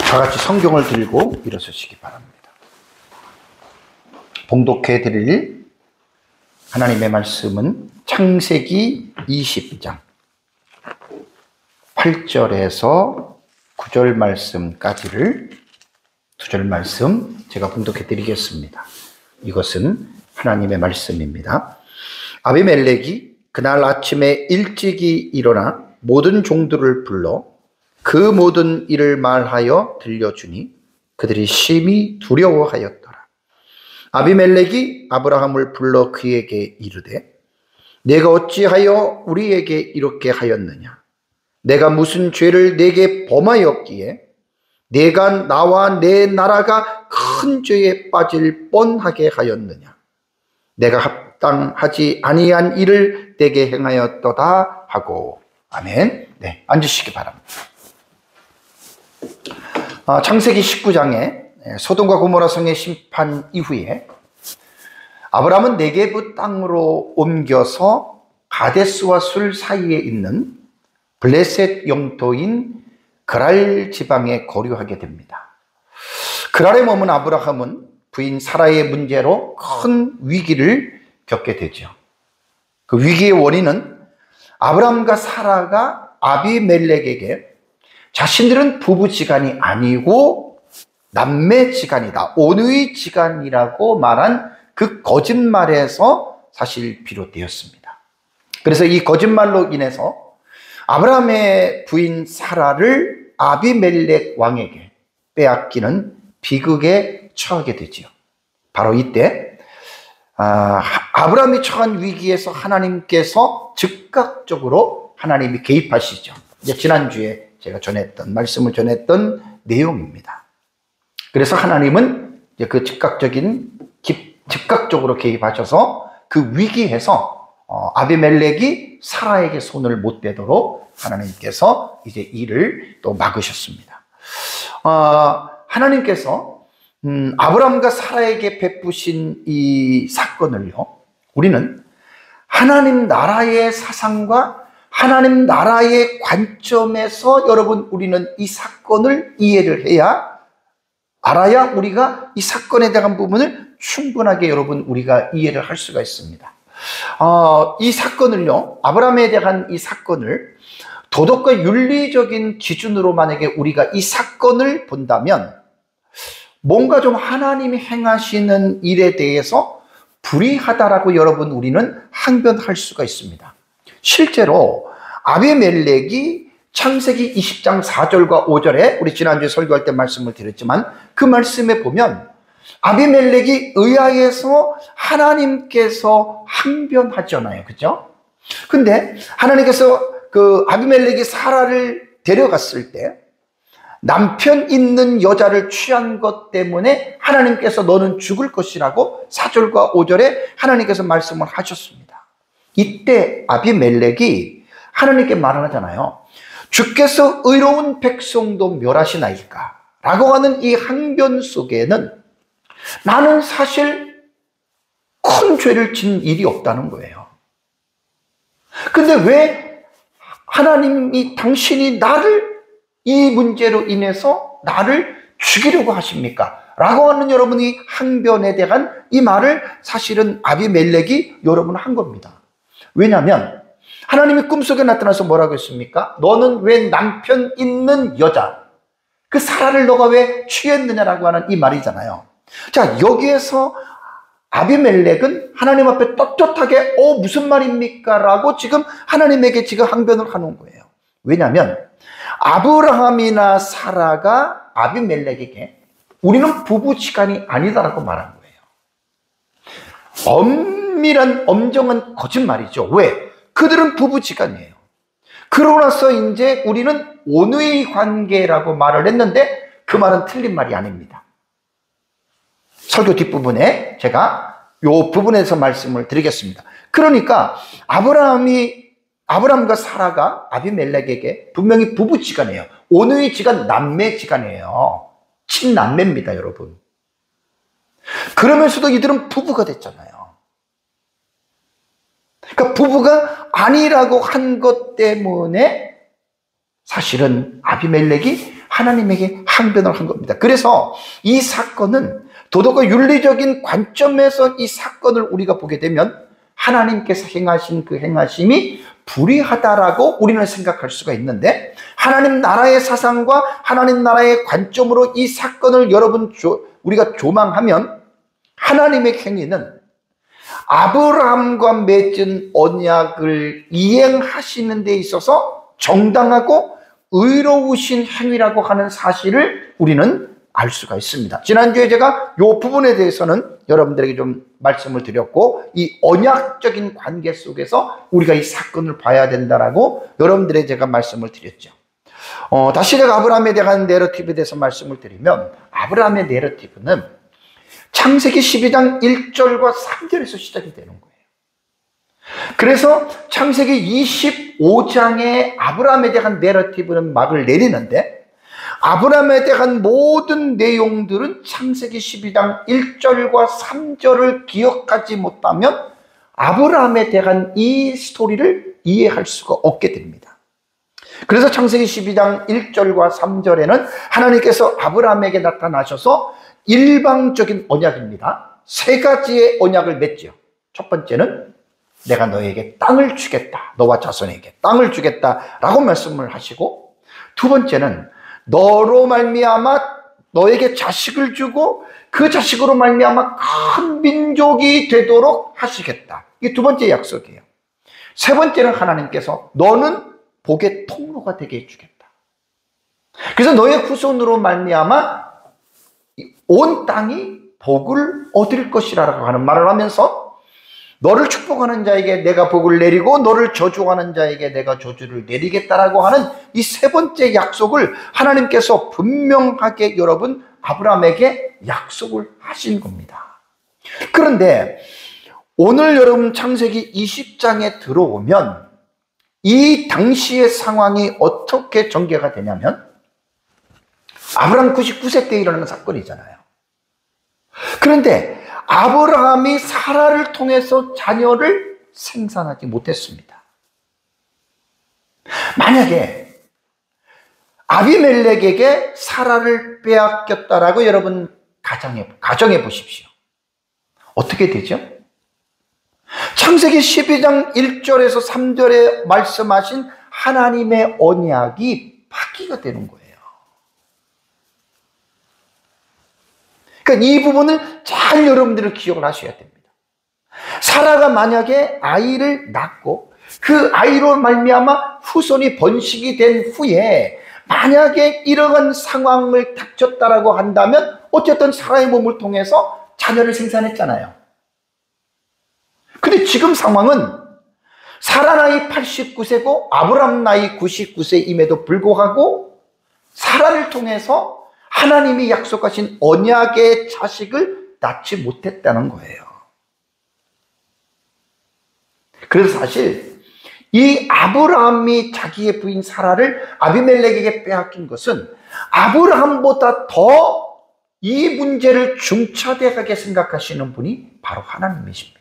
다 같이 성경을 들고 일어서시기 바랍니다. 봉독해 드릴 하나님의 말씀은 창세기 20장 8절에서 9절 말씀까지를 두 절 말씀 제가 봉독해 드리겠습니다. 이것은 하나님의 말씀입니다. 아비멜렉이 그날 아침에 일찍이 일어나 모든 종들을 불러 그 모든 일을 말하여 들려주니 그들이 심히 두려워하였더라. 아비멜렉이 아브라함을 불러 그에게 이르되 내가 어찌하여 우리에게 이렇게 하였느냐? 내가 무슨 죄를 내게 범하였기에 내가 나와 내 나라가 큰 죄에 빠질 뻔하게 하였느냐? 내가 합당하지 아니한 일을 내게 행하였도다 하고. 아멘. 네, 앉으시기 바랍니다. 창세기 19장에 소돔과 고모라 성의 심판 이후에 아브라함은 네게브 땅으로 옮겨서 가데스와 술 사이에 있는 블레셋 영토인 그랄 지방에 거류하게 됩니다. 그랄에 머문 아브라함은 부인 사라의 문제로 큰 위기를 겪게 되죠. 그 위기의 원인은 아브라함과 사라가 아비멜렉에게 자신들은 부부지간이 아니고 남매지간이다, 온누이지간이라고 말한 그 거짓말에서 사실 비롯되었습니다. 그래서 이 거짓말로 인해서 아브라함의 부인 사라를 아비멜렉 왕에게 빼앗기는 비극에 처하게 되지요. 바로 이때 아브라함이 처한 위기에서 하나님께서 즉각적으로 하나님이 개입하시죠. 이제 지난주에 제가 말씀을 전했던 내용입니다. 그래서 하나님은 이제 그 즉각적으로 개입하셔서 그 위기에서 아비멜렉이 사라에게 손을 못 대도록 하나님께서 이제 일을 또 막으셨습니다. 하나님께서 아브라함과 사라에게 베푸신 이 사건을요, 우리는 하나님 나라의 사상과 하나님 나라의 관점에서 여러분 우리는 이 사건을 이해를 알아야 우리가 이 사건에 대한 부분을 충분하게 여러분 우리가 이해를 할 수가 있습니다. 이 사건을요, 아브라함에 대한 이 사건을 도덕과 윤리적인 기준으로 만약에 우리가 이 사건을 본다면 뭔가 좀 하나님이 행하시는 일에 대해서 불의하다라고 여러분 우리는 항변할 수가 있습니다. 실제로 아비멜렉이 창세기 20장 4절과 5절에 우리 지난주에 설교할 때 말씀을 드렸지만 그 말씀에 보면 아비멜렉이 의아해서 하나님께서 항변하잖아요. 그죠? 근데 하나님께서 그 아비멜렉이 사라를 데려갔을 때 남편 있는 여자를 취한 것 때문에 하나님께서 너는 죽을 것이라고 4절과 5절에 하나님께서 말씀을 하셨습니다. 이때 아비멜렉이 하나님께 말을 하잖아요. 주께서 의로운 백성도 멸하시나이까? 라고 하는 이 항변 속에는 나는 사실 큰 죄를 진 일이 없다는 거예요. 근데 왜 하나님이 당신이 나를 이 문제로 인해서 나를 죽이려고 하십니까? 라고 하는 여러분이 항변에 대한 이 말을 사실은 아비멜렉이 여러분 한 겁니다. 왜냐하면 하나님이 꿈속에 나타나서 뭐라고 했습니까? 너는 왜 남편 있는 여자, 그 사라를 너가 왜 취했느냐라고 하는 이 말이잖아요. 자, 여기에서 아비멜렉은 하나님 앞에 떳떳하게 무슨 말입니까? 라고 지금 하나님에게 지금 항변을 하는 거예요. 왜냐하면 아브라함이나 사라가 아비멜렉에게 우리는 부부지간이 아니다라고 말한 거예요. 엄밀한 엄정한 거짓말이죠. 왜? 그들은 부부지간이에요. 그러고 나서 이제 우리는 온누이 관계라고 말을 했는데 그 말은 틀린 말이 아닙니다. 설교 뒷부분에 제가 이 부분에서 말씀을 드리겠습니다. 그러니까 아브라함과 사라가 아비멜렉에게 분명히 부부지간이에요. 온누이지간, 남매지간이에요. 친남매입니다, 여러분. 그러면서도 이들은 부부가 됐잖아요. 그러니까 부부가 아니라고 한 것 때문에 사실은 아비멜렉이 하나님에게 항변을 한 겁니다. 그래서 이 사건은 도덕과 윤리적인 관점에서 이 사건을 우리가 보게 되면 하나님께서 행하신 그 행하심이 불의하다라고 우리는 생각할 수가 있는데, 하나님 나라의 사상과 하나님 나라의 관점으로 이 사건을 우리가 조망하면 하나님의 행위는 아브라함과 맺은 언약을 이행하시는 데 있어서 정당하고 의로우신 행위라고 하는 사실을 우리는 알 수가 있습니다. 지난주에 제가 이 부분에 대해서는 여러분들에게 좀 말씀을 드렸고, 이 언약적인 관계 속에서 우리가 이 사건을 봐야 된다라고 여러분들에게 제가 말씀을 드렸죠. 다시 제가 아브라함에 대한 내러티브에 대해서 말씀을 드리면, 아브라함의 내러티브는 창세기 12장 1절과 3절에서 시작이 되는 거예요. 그래서 창세기 25장에 아브라함에 대한 내러티브는 막을 내리는데, 아브라함에 대한 모든 내용들은 창세기 12장 1절과 3절을 기억하지 못하면 아브라함에 대한 이 스토리를 이해할 수가 없게 됩니다. 그래서 창세기 12장 1절과 3절에는 하나님께서 아브라함에게 나타나셔서 일방적인 언약입니다. 세 가지의 언약을 맺죠. 첫 번째는 내가 너에게 땅을 주겠다. 너와 자손에게 땅을 주겠다라고 말씀을 하시고, 두 번째는 너로 말미암아 너에게 자식을 주고 그 자식으로 말미암아 큰 민족이 되도록 하시겠다. 이게 두 번째 약속이에요. 세 번째는 하나님께서 너는 복의 통로가 되게 해주겠다. 그래서 너의 후손으로 말미암아 온 땅이 복을 얻을 것이라고 하는 말을 하면서, 너를 축복하는 자에게 내가 복을 내리고 너를 저주하는 자에게 내가 저주를 내리겠다라고 하는 이 세 번째 약속을 하나님께서 분명하게 여러분 아브라함에게 약속을 하신 겁니다. 그런데 오늘 여러분 창세기 20장에 들어오면 이 당시의 상황이 어떻게 전개가 되냐면, 아브라함 99세 때 일어나는 사건이잖아요. 그런데 아브라함이 사라를 통해서 자녀를 생산하지 못했습니다. 만약에 아비멜렉에게 사라를 빼앗겼다라고 여러분 가정해 보십시오. 어떻게 되죠? 창세기 12장 1절에서 3절에 말씀하신 하나님의 언약이 파기가 되는 거예요. 그러니까 이 부분을 잘 여러분들은 기억을 하셔야 됩니다. 사라가 만약에 아이를 낳고 그 아이로 말미암아 후손이 번식이 된 후에 만약에 이러한 상황을 닥쳤다라고 한다면 어쨌든 사라의 몸을 통해서 자녀를 생산했잖아요. 근데 지금 상황은 사라 나이 89세고 아브람 나이 99세임에도 불구하고 사라를 통해서 하나님이 약속하신 언약의 자식을 낳지 못했다는 거예요. 그래서 사실 이 아브라함이 자기의 부인 사라를 아비멜렉에게 빼앗긴 것은 아브라함보다 더 이 문제를 중차대하게 생각하시는 분이 바로 하나님이십니다.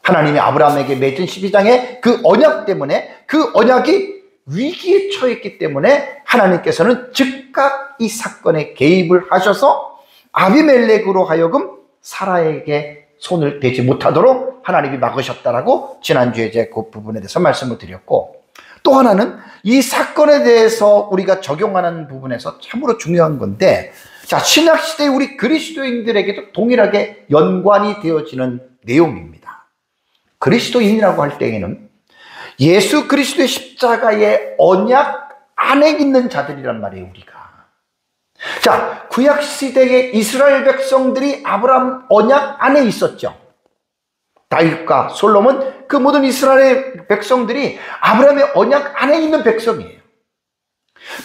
하나님이 아브라함에게 맺은 12장의 그 언약 때문에, 그 언약이 위기에 처했기 때문에 하나님께서는 즉각 이 사건에 개입을 하셔서 아비멜렉으로 하여금 사라에게 손을 대지 못하도록 하나님이 막으셨다라고 지난주에 제가 그 부분에 대해서 말씀을 드렸고, 또 하나는 이 사건에 대해서 우리가 적용하는 부분에서 참으로 중요한 건데, 자, 신약시대의 우리 그리스도인들에게도 동일하게 연관이 되어지는 내용입니다. 그리스도인이라고 할 때에는 예수 그리스도의 십자가의 언약 안에 있는 자들이란 말이에요, 우리가. 자, 구약시대의 이스라엘 백성들이 아브라함 언약 안에 있었죠. 다윗과 솔로몬, 그 모든 이스라엘 백성들이 아브라함의 언약 안에 있는 백성이에요.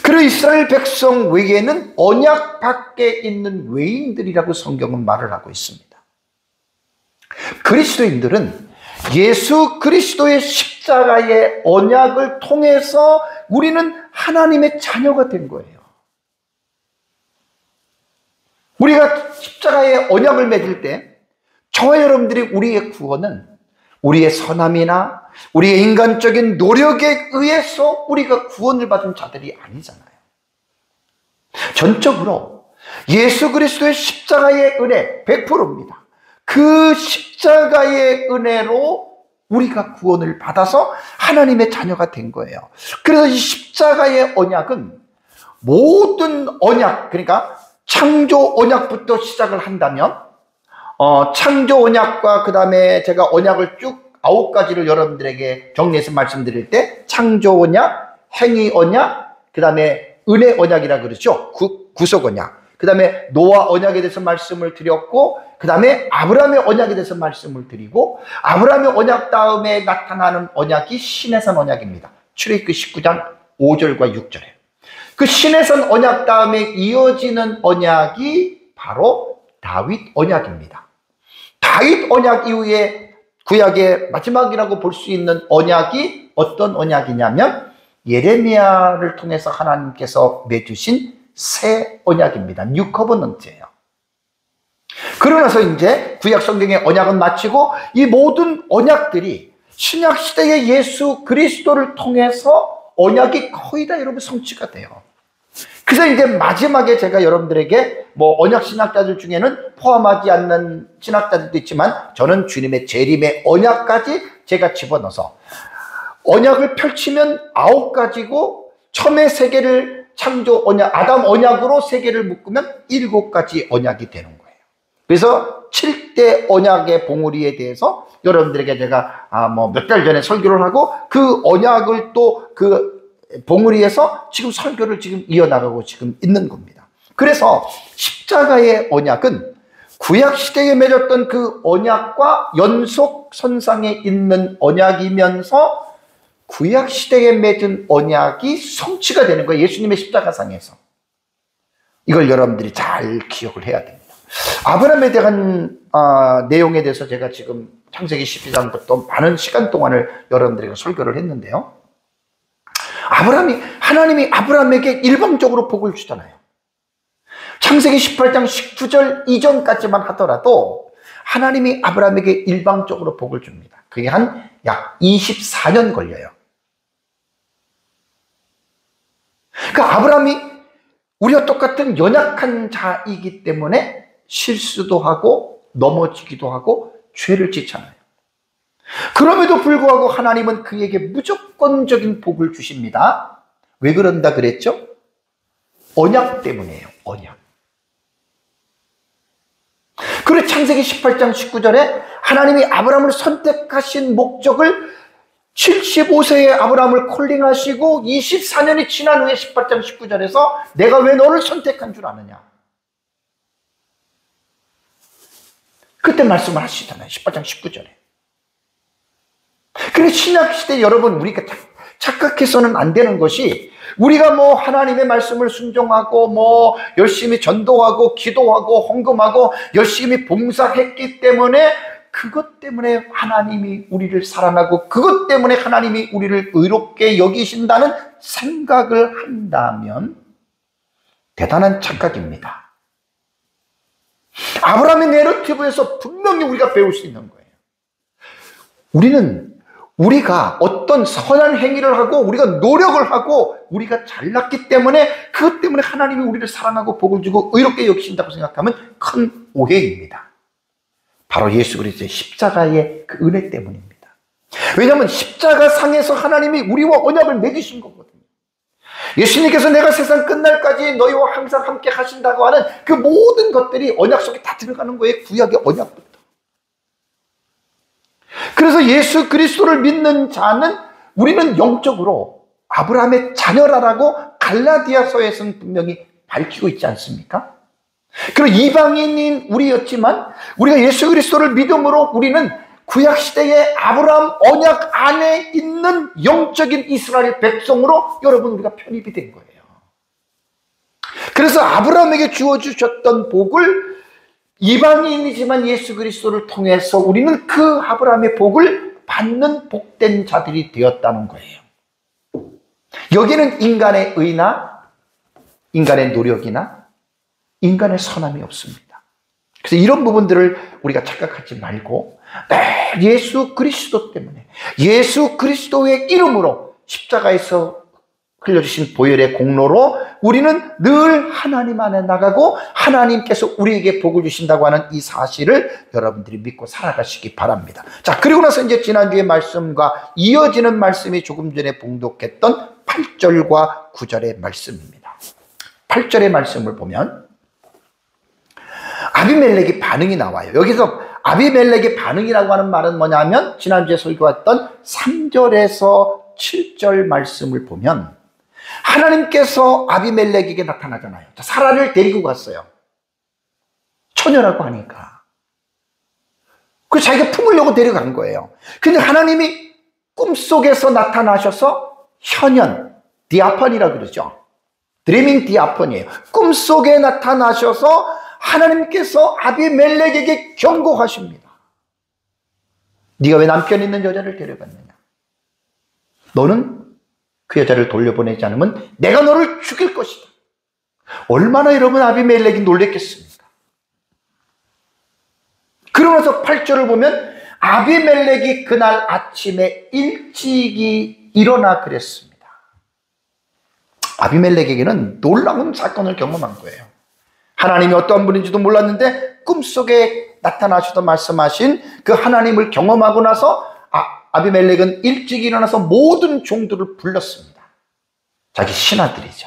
그 이스라엘 백성 외에는 언약 밖에 있는 외인들이라고 성경은 말을 하고 있습니다. 그리스도인들은 예수 그리스도의 십자가의 언약을 통해서 우리는 하나님의 자녀가 된 거예요. 우리가 십자가의 언약을 맺을 때 저와 여러분들이 우리의 구원은 우리의 선함이나 우리의 인간적인 노력에 의해서 우리가 구원을 받은 자들이 아니잖아요. 전적으로 예수 그리스도의 십자가의 은혜 100%입니다. 그 십자가의 은혜로 우리가 구원을 받아서 하나님의 자녀가 된 거예요. 그래서 이 십자가의 언약은 모든 언약, 그러니까 창조 언약부터 시작을 한다면 창조 언약과 그 다음에 제가 언약을 쭉 9가지를 여러분들에게 정리해서 말씀드릴 때 창조 언약, 행위 언약, 그 다음에 은혜 언약이라 그러죠. 구속 언약. 그 다음에 노아 언약에 대해서 말씀을 드렸고, 그 다음에 아브라함의 언약에 대해서 말씀을 드리고, 아브라함의 언약 다음에 나타나는 언약이 시내산 언약입니다. 출애굽기 19장 5절과 6절에. 그 시내산 언약 다음에 이어지는 언약이 바로 다윗 언약입니다. 다윗 언약 이후에 구약의 마지막이라고 볼 수 있는 언약이 어떤 언약이냐면 예레미야를 통해서 하나님께서 맺으신 새 언약입니다. 뉴 커버넌트예요. 그러나서 이제 구약 성경의 언약은 마치고 이 모든 언약들이 신약 시대의 예수 그리스도를 통해서 언약이 거의 다 여러분 성취가 돼요. 그래서 이제 마지막에 제가 여러분들에게 뭐 언약 신학자들 중에는 포함하지 않는 신학자들도 있지만 저는 주님의 재림의 언약까지 제가 집어넣어서 언약을 펼치면 9가지고 처음에 세계를 창조 언약, 아담 언약으로 세계를 묶으면 7가지 언약이 되는 거예요. 그래서 7대 언약의 봉우리에 대해서 여러분들에게 제가 몇 달 전에 설교를 하고 그 언약을 또 그 봉우리에서 지금 설교를 지금 이어나가고 지금 있는 겁니다. 그래서 십자가의 언약은 구약 시대에 맺었던 그 언약과 연속선상에 있는 언약이면서 구약 시대에 맺은 언약이 성취가 되는 거예요. 예수님의 십자가상에서. 이걸 여러분들이 잘 기억을 해야 됩니다. 아브라함에 대한 내용에 대해서 제가 지금 창세기 12장부터 많은 시간 동안을 여러분들에게 설교를 했는데요. 하나님이 아브라함에게 일방적으로 복을 주잖아요. 창세기 18장 19절 이전까지만 하더라도 하나님이 아브라함에게 일방적으로 복을 줍니다. 그게 한 약 24년 걸려요. 그러니까 아브라함이 우리와 똑같은 연약한 자이기 때문에 실수도 하고 넘어지기도 하고 죄를 짓잖아요. 그럼에도 불구하고 하나님은 그에게 무조건적인 복을 주십니다. 왜 그런다 그랬죠? 언약 때문이에요. 언약. 그리고 창세기 18장 19절에 하나님이 아브라함을 선택하신 목적을 75세의 아브라함을 콜링하시고 24년이 지난 후에 18장 19절에서 내가 왜 너를 선택한 줄 아느냐. 그때 말씀을 하시잖아요. 18장 19절에. 그래서 신약시대 여러분 우리가 착각해서는 안 되는 것이 우리가 뭐 하나님의 말씀을 순종하고 뭐 열심히 전도하고 기도하고 헌금하고 열심히 봉사했기 때문에 그것 때문에 하나님이 우리를 사랑하고 그것 때문에 하나님이 우리를 의롭게 여기신다는 생각을 한다면 대단한 착각입니다. 아브라함의 내러티브에서 분명히 우리가 배울 수 있는 거예요. 우리가 어떤 선한 행위를 하고 우리가 노력을 하고 우리가 잘났기 때문에 그것 때문에 하나님이 우리를 사랑하고 복을 주고 의롭게 여기신다고 생각하면 큰 오해입니다. 바로 예수 그리스도의 십자가의 그 은혜 때문입니다. 왜냐하면 십자가 상에서 하나님이 우리와 언약을 맺으신 거거든요. 예수님께서 내가 세상 끝날까지 너희와 항상 함께 하신다고 하는 그 모든 것들이 언약 속에 다 들어가는 거예요. 구약의 언약부터. 그래서 예수 그리스도를 믿는 자는 우리는 영적으로 아브라함의 자녀라라고 갈라디아서에서는 분명히 밝히고 있지 않습니까? 그리고 이방인인 우리였지만 우리가 예수 그리스도를 믿음으로 우리는 구약시대의 아브라함 언약 안에 있는 영적인 이스라엘 백성으로 여러분 우리가 편입이 된 거예요. 그래서 아브라함에게 주어주셨던 복을 이방인이지만 예수 그리스도를 통해서 우리는 그 아브라함의 복을 받는 복된 자들이 되었다는 거예요. 여기는 인간의 의나 인간의 노력이나 인간의 선함이 없습니다. 그래서 이런 부분들을 우리가 착각하지 말고 매일 예수 그리스도 때문에, 예수 그리스도의 이름으로 십자가에서 흘려주신 보혈의 공로로 우리는 늘 하나님 안에 나가고 하나님께서 우리에게 복을 주신다고 하는 이 사실을 여러분들이 믿고 살아가시기 바랍니다. 자, 그리고 나서 이제 지난주의 말씀과 이어지는 말씀이 조금 전에 봉독했던 8절과 9절의 말씀입니다. 8절의 말씀을 보면 아비멜렉의 반응이 나와요. 여기서 아비멜렉의 반응이라고 하는 말은 뭐냐면 지난주에 설교했던 3절에서 7절 말씀을 보면 하나님께서 아비멜렉에게 나타나잖아요. 사라를 데리고 갔어요. 처녀라고 하니까. 그래서 자기가 품으려고 데려간 거예요. 근데 하나님이 꿈속에서 나타나셔서 현현, 디아펀이라고 그러죠. 드리밍 디아펀이에요. 꿈속에 나타나셔서 하나님께서 아비멜렉에게 경고하십니다. 네가 왜 남편 있는 여자를 데려갔느냐? 너는 그 여자를 돌려보내지 않으면 내가 너를 죽일 것이다. 얼마나 여러분 아비멜렉이 놀랬겠습니까? 그러면서 8절을 보면 아비멜렉이 그날 아침에 일찍이 일어나 그랬습니다. 아비멜렉에게는 놀라운 사건을 경험한 거예요. 하나님이 어떤 분인지도 몰랐는데 꿈속에 나타나셔서 말씀하신 그 하나님을 경험하고 나서 아비멜렉은 일찍 일어나서 모든 종들을 불렀습니다. 자기 신하들이죠.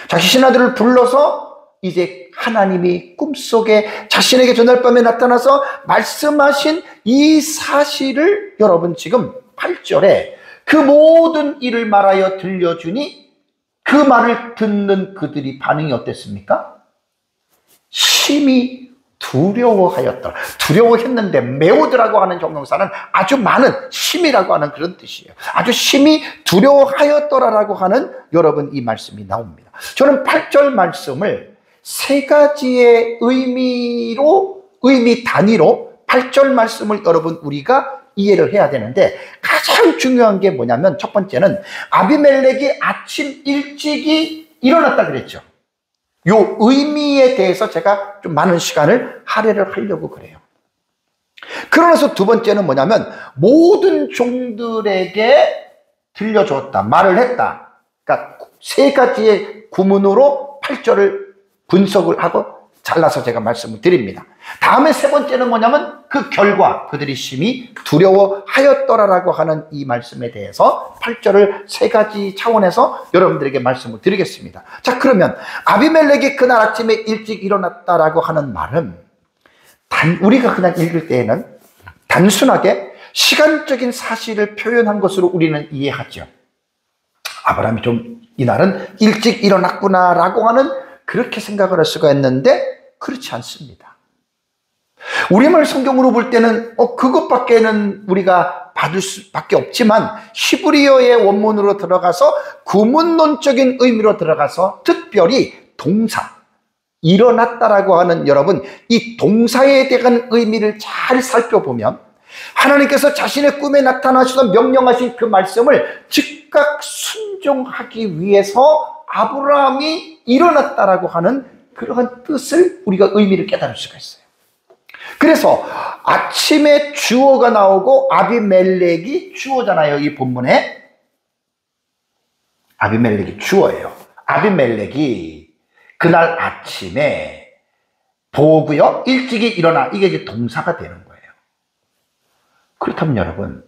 자기 신하들을 불러서 이제 하나님이 꿈속에 자신에게 전날 밤에 나타나서 말씀하신 이 사실을 여러분 지금 8절에 그 모든 일을 말하여 들려주니 그 말을 듣는 그들이 반응이 어땠습니까? 심히 두려워하였더라. 두려워했는데 매우더라고 하는 형용사는 아주 많은, 심이라고 하는 그런 뜻이에요. 아주 심히 두려워하였더라라고 하는 여러분 이 말씀이 나옵니다. 저는 8절 말씀을 세 가지의 의미 단위로 8절 말씀을 여러분 우리가 이해를 해야 되는데 가장 중요한 게 뭐냐면 첫 번째는 아비멜렉이 아침 일찍이 일어났다 그랬죠. 요 의미에 대해서 제가 좀 많은 시간을 할애를 하려고 그래요. 그러면서 두 번째는 뭐냐면 모든 종들에게 들려줬다, 말을 했다. 그러니까 세 가지의 구문으로 8절을 분석을 하고 잘라서 제가 말씀을 드립니다. 다음에 세 번째는 뭐냐면 그 결과, 그들이 심히 두려워하였더라라고 하는 이 말씀에 대해서 8절을 세 가지 차원에서 여러분들에게 말씀을 드리겠습니다. 자, 그러면 아비멜렉이 그날 아침에 일찍 일어났다라고 하는 말은 우리가 그냥 읽을 때에는 단순하게 시간적인 사실을 표현한 것으로 우리는 이해하죠. 아브라함이 좀 이날은 일찍 일어났구나라고 하는 그렇게 생각을 할 수가 있는데 그렇지 않습니다. 우리말 성경으로 볼 때는 그것밖에는 우리가 받을 수밖에 없지만 히브리어의 원문으로 들어가서 구문론적인 의미로 들어가서 특별히 동사, 일어났다라고 하는 여러분 이 동사에 대한 의미를 잘 살펴보면 하나님께서 자신의 꿈에 나타나셔서 명령하신 그 말씀을 즉각 순종하기 위해서 아브라함이 일어났다라고 하는 그러한 뜻을 우리가 의미를 깨달을 수가 있어요. 그래서 아침에 주어가 나오고 아비멜렉이 주어잖아요. 이 본문에 아비멜렉이 주어예요. 아비멜렉이 그날 아침에 보고요 일찍이 일어나, 이게 이제 동사가 되는 거예요. 그렇다면 여러분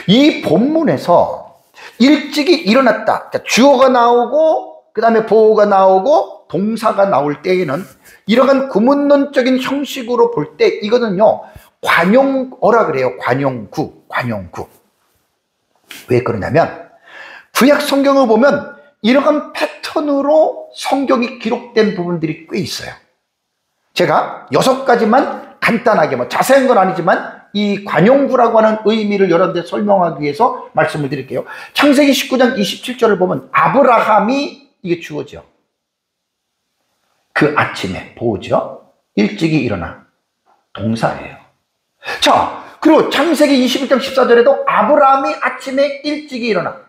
이 본문에서 일찍이 일어났다, 그러니까 주어가 나오고 그 다음에 보호가 나오고 동사가 나올 때에는 이러한 구문론적인 형식으로 볼 때 이거는요 관용어라 그래요. 관용구. 왜 그러냐면 구약 성경을 보면 이러한 패턴으로 성경이 기록된 부분들이 꽤 있어요. 제가 6가지만 간단하게 자세한 건 아니지만 이 관용구라고 하는 의미를 여러분들 설명하기 위해서 말씀을 드릴게요. 창세기 19장 27절을 보면 아브라함이, 이게 주어죠. 그 아침에 보죠. 일찍이 일어나, 동사예요. 자, 그리고 창세기 21장 14절에도 아브라함이 아침에 일찍이 일어나,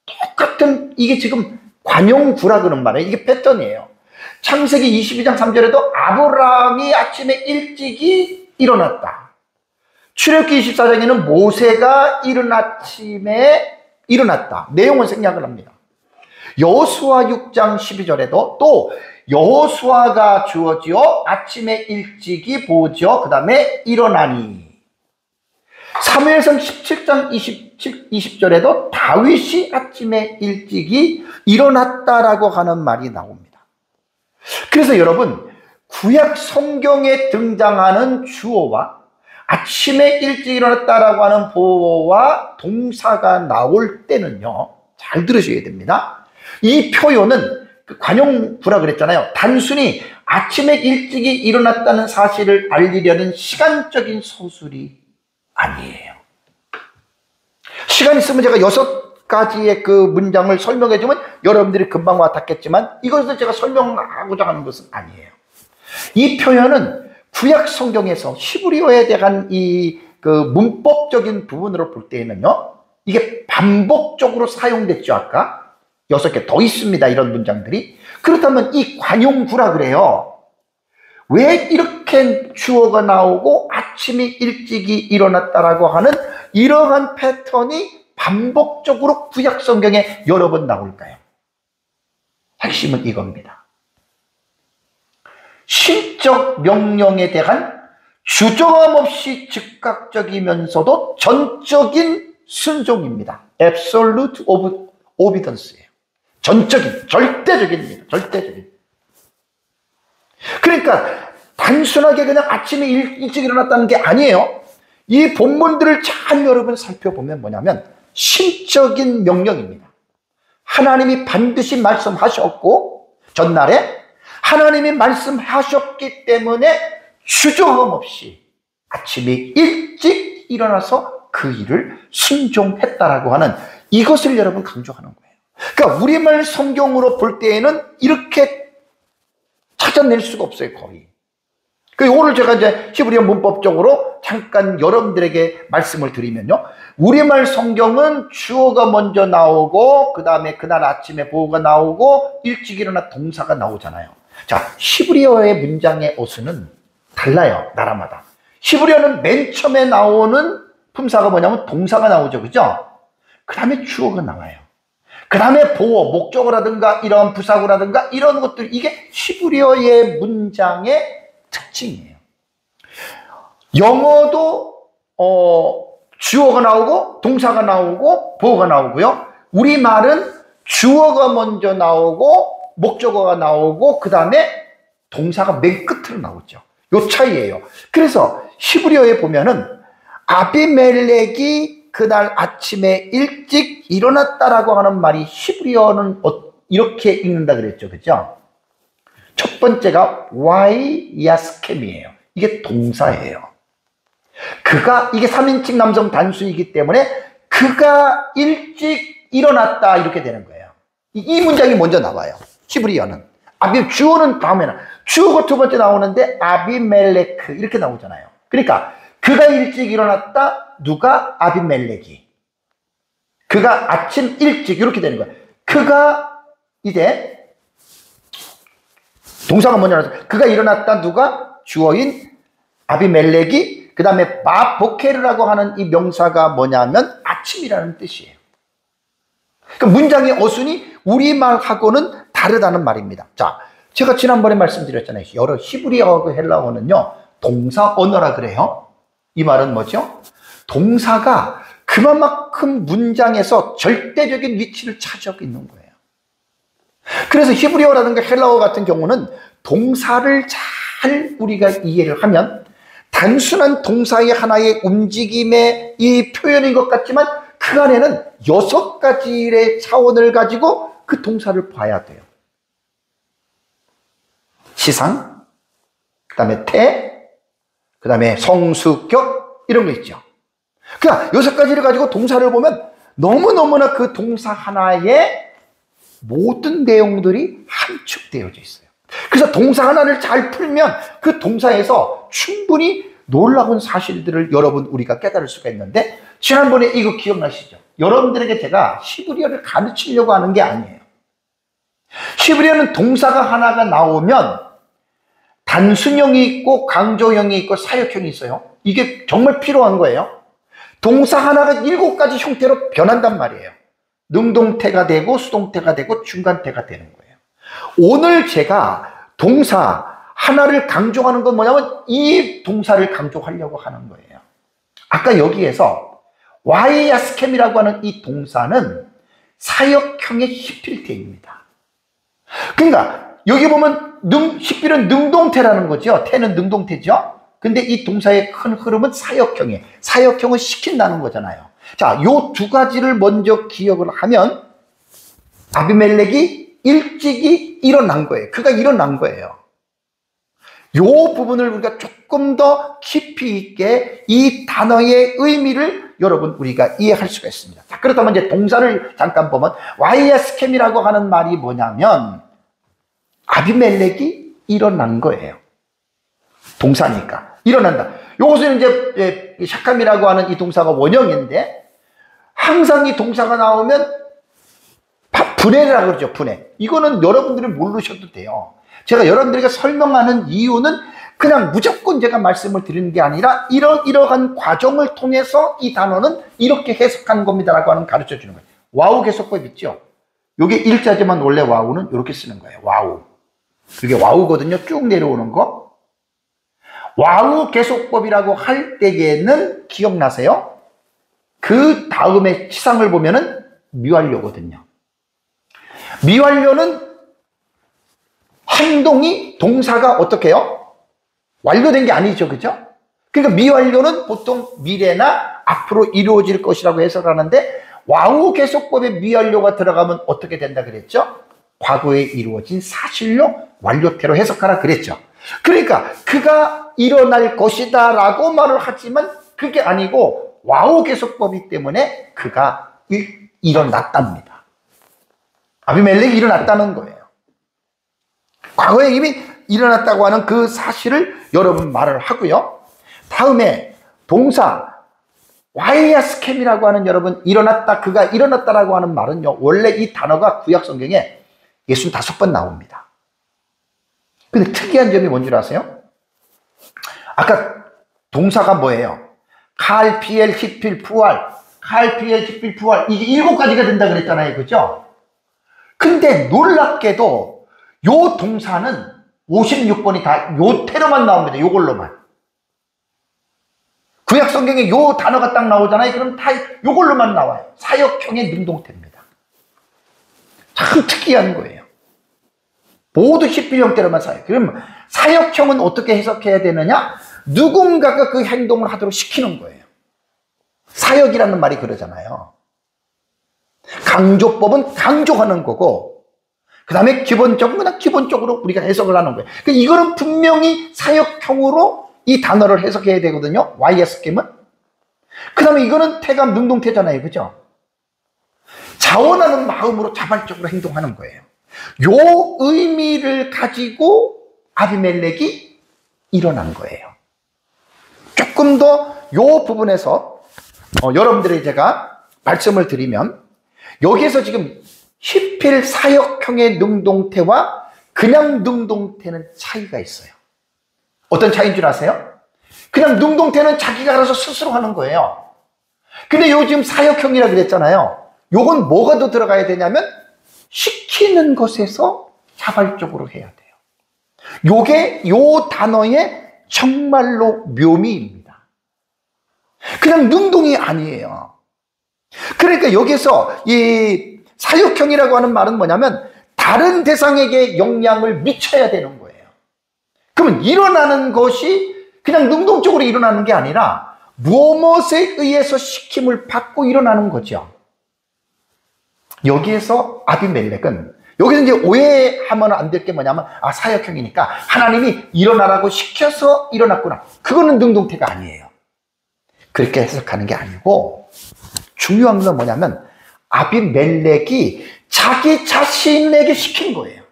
똑같은, 이게 지금 관용구라 그런 말이에요. 이게 패턴이에요. 창세기 22장 3절에도 아브라함이 아침에 일찍이 일어났다. 출애굽기 24장에는 모세가 이른 아침에 일어났다. 내용은 생략을 합니다. 여호수아 6장 12절에도 또 여호수아가 주어지어 아침에 일찍이 보지어 그 다음에 일어나니. 사무엘상 17장 20절에도 다윗이 아침에 일찍이 일어났다라고 하는 말이 나옵니다. 그래서 여러분, 구약 성경에 등장하는 주어와 아침에 일찍 일어났다라고 하는 보어와 동사가 나올 때는요, 잘 들으셔야 됩니다. 이 표현은 관용구라 그랬잖아요. 단순히 아침에 일찍이 일어났다는 사실을 알리려는 시간적인 서술이 아니에요. 시간 있으면 제가 6가지의 그 문장을 설명해 주면 여러분들이 금방 와닿겠지만 이것을 제가 설명하고자 하는 것은 아니에요. 이 표현은 구약 성경에서 히브리어에 대한 이 그 문법적인 부분으로 볼 때에는요, 이게 반복적으로 사용됐죠. 아까 6개 더 있습니다. 이런 문장들이. 그렇다면 이 관용구라 그래요. 왜 이렇게 주어가 나오고 아침이 일찍이 일어났다라고 하는 이러한 패턴이 반복적으로 구약 성경에 여러 번 나올까요? 핵심은 이겁니다. 신적 명령에 대한 주저함 없이 즉각적이면서도 전적인 순종입니다. Absolute obedience예요. 전적인, 절대적입니다. 절대적인. 그러니까 단순하게 그냥 아침에 일찍 일어났다는 게 아니에요. 이 본문들을 잘 여러분 살펴보면 뭐냐면 신적인 명령입니다. 하나님이 반드시 말씀하셨고 전날에 하나님이 말씀하셨기 때문에 주저함 없이 아침에 일찍 일어나서 그 일을 순종했다라고 하는 이것을 여러분 강조하는 거예요. 그러니까 우리말 성경으로 볼 때에는 이렇게 찾아낼 수가 없어요, 거의. 오늘 제가 이제 히브리어 문법적으로 잠깐 여러분들에게 말씀을 드리면요. 우리말 성경은 주어가 먼저 나오고, 그 다음에 그날 아침에 보어가 나오고, 일찍 일어나 동사가 나오잖아요. 자, 히브리어의 문장의 어수는 달라요, 나라마다. 히브리어는 맨 처음에 나오는 품사가 뭐냐면 동사가 나오죠, 그죠? 그 다음에 주어가 나와요. 그 다음에 보어, 목적어라든가 이런 부사구라든가 이런 것들, 이게 히브리어의 문장의 특징이에요. 영어도 주어가 나오고 동사가 나오고 보어가 나오고요. 우리말은 주어가 먼저 나오고 목적어가 나오고 그 다음에 동사가 맨 끝으로 나오죠. 요 차이예요. 그래서 히브리어에 보면은 아비멜렉이 그날 아침에 일찍 일어났다라고 하는 말이 히브리어는 이렇게 읽는다 그랬죠. 그죠? 첫 번째가 와이 야스켐이에요. 이게 동사예요. 그가, 이게 3인칭 남성 단수이기 때문에 그가 일찍 일어났다 이렇게 되는 거예요. 이 문장이 먼저 나와요. 히브리어는. 주어는 다음에 주어가 두 번째 나오는데 아비멜레크 이렇게 나오잖아요. 그러니까 그가 일찍 일어났다. 누가? 아비멜렉이. 그가 아침 일찍 이렇게 되는 거예요. 그가 이제 동사가 먼저 나와서 그가 일어났다. 누가? 주어인 아비멜렉이. 그 다음에 바보케르라고 하는 이 명사가 뭐냐면 아침이라는 뜻이에요. 그러니까 문장의 어순이 우리말하고는 다르다는 말입니다. 자, 제가 지난번에 말씀드렸잖아요. 여러 히브리어하고 헬라어는요, 동사 언어라 그래요. 이 말은 뭐죠? 동사가 그만큼 문장에서 절대적인 위치를 차지하고 있는 거예요. 그래서 히브리어라든가 헬라어 같은 경우는 동사를 잘 우리가 이해를 하면 단순한 동사의 하나의 움직임의 이 표현인 것 같지만 그 안에는 6가지의 차원을 가지고 그 동사를 봐야 돼요. 시상, 그 다음에 태, 그 다음에 성수격 이런 거 있죠. 그러니까 6가지를 가지고 동사를 보면 너무너무나 그 동사 하나에 모든 내용들이 함축되어져 있어요. 그래서 동사 하나를 잘 풀면 그 동사에서 충분히 놀라운 사실들을 여러분 우리가 깨달을 수가 있는데, 지난번에 이거 기억나시죠? 여러분들에게 제가 히브리어를 가르치려고 하는 게 아니에요. 히브리어는 동사가 하나가 나오면 단순형이 있고 강조형이 있고 사역형이 있어요. 이게 정말 필요한 거예요. 동사 하나가 7가지 형태로 변한단 말이에요. 능동태가 되고 수동태가 되고 중간태가 되는 거예요. 오늘 제가 동사 하나를 강조하는 건 뭐냐면 이 동사를 강조하려고 하는 거예요. 아까 여기에서 와이야스캠이라고 하는 이 동사는 사역형의 히필태입니다. 그러니까 여기 보면 히필은 능동태라는 거죠. 태는 능동태죠. 근데 이 동사의 큰 흐름은 사역형이에요. 사역형은 시킨다는 거잖아요. 자, 요 2가지를 먼저 기억을 하면 아비멜렉이 일찍이 일어난 거예요. 그가 일어난 거예요. 요 부분을 우리가 조금 더 깊이 있게 이 단어의 의미를 여러분 우리가 이해할 수가 있습니다. 자, 그렇다면 이제 동사를 잠깐 보면 와이야스캠이라고 하는 말이 뭐냐면 아비멜렉이 일어난 거예요. 동사니까 일어난다. 요것은 이제 샤캄이라고 하는 이 동사가 원형인데 항상 이 동사가 나오면 분해라고 그러죠. 분해. 이거는 여러분들이 모르셔도 돼요. 제가 여러분들에게 설명하는 이유는 그냥 무조건 제가 말씀을 드리는 게 아니라 이러한 과정을 통해서 이 단어는 이렇게 해석하는 겁니다라고 하는 가르쳐 주는 거예요. 와우 개속법 있죠. 요게 일자지만 원래 와우는 이렇게 쓰는 거예요. 와우. 이게 와우거든요. 쭉 내려오는 거. 와우 개속법이라고 할 때에는 기억나세요? 그 다음에 치상을 보면은 미완료거든요. 미완료는 행동이 동사가 어떻게 해요? 완료된 게 아니죠. 그죠? 그러니까 미완료는 보통 미래나 앞으로 이루어질 것이라고 해석하는데 와우 개속법에 미완료가 들어가면 어떻게 된다 그랬죠? 과거에 이루어진 사실로 완료태로 해석하라 그랬죠. 그러니까 그가 일어날 것이다 라고 말을 하지만 그게 아니고 와우 개속법이기 때문에 그가 일어났답니다. 아비멜렉이 일어났다는 거예요. 과거에 이미 일어났다고 하는 그 사실을 여러분 말을 하고요. 다음에 동사 와이야스캠이라고 하는 여러분 일어났다, 그가 일어났다라고 하는 말은요. 원래 이 단어가 구약 성경에 65번 나옵니다. 근데 특이한 점이 뭔지 아세요? 아까 동사가 뭐예요? 칼, 피엘, 히필, 푸알. 칼, 피엘, 히필, 푸알. 이게 7가지가 된다 그랬잖아요. 그죠? 근데 놀랍게도 요 동사는 56번이 다 요 태로만 나옵니다. 요걸로만. 구약 성경에 요 단어가 딱 나오잖아요. 그럼 다 요걸로만 나와요. 사역형의 능동태입니다. 참 특이한 거예요. 모두 히필 형태로만 사역. 그럼 사역형은 어떻게 해석해야 되느냐? 누군가가 그 행동을 하도록 시키는 거예요. 사역이라는 말이 그러잖아요. 강조법은 강조하는 거고, 그 다음에 기본적으로 우리가 해석을 하는 거예요. 그러니까 이거는 분명히 사역형으로 이 단어를 해석해야 되거든요. YS캠은. 그 다음에 이거는 태감 능동태잖아요. 그죠? 자원하는 마음으로 자발적으로 행동하는 거예요. 요 의미를 가지고 아비멜렉이 일어난 거예요. 조금 더 요 부분에서 여러분들에게 제가 말씀을 드리면 여기에서 지금 히필 사역형의 능동태와 그냥 능동태는 차이가 있어요. 어떤 차이인 줄 아세요? 그냥 능동태는 자기가 알아서 스스로 하는 거예요. 근데 요 지금 사역형이라 그랬잖아요. 요건 뭐가 더 들어가야 되냐면 시키는 것에서 자발적으로 해야 돼요. 요게 요 단어의 정말로 묘미입니다. 그냥 능동이 아니에요. 그러니까 여기서 이 사역형이라고 하는 말은 뭐냐면 다른 대상에게 영향을 미쳐야 되는 거예요. 그러면 일어나는 것이 그냥 능동적으로 일어나는 게 아니라 무엇에 의해서 시킴을 받고 일어나는 거죠. 여기에서 아비멜렉은 여기서 이제 오해하면 안 될 게 뭐냐면 사역형이니까 하나님이 일어나라고 시켜서 일어났구나. 그거는 능동태가 아니에요. 그렇게 해석하는 게 아니고 중요한 건 뭐냐면 아비멜렉이 자기 자신에게 시킨 거예요.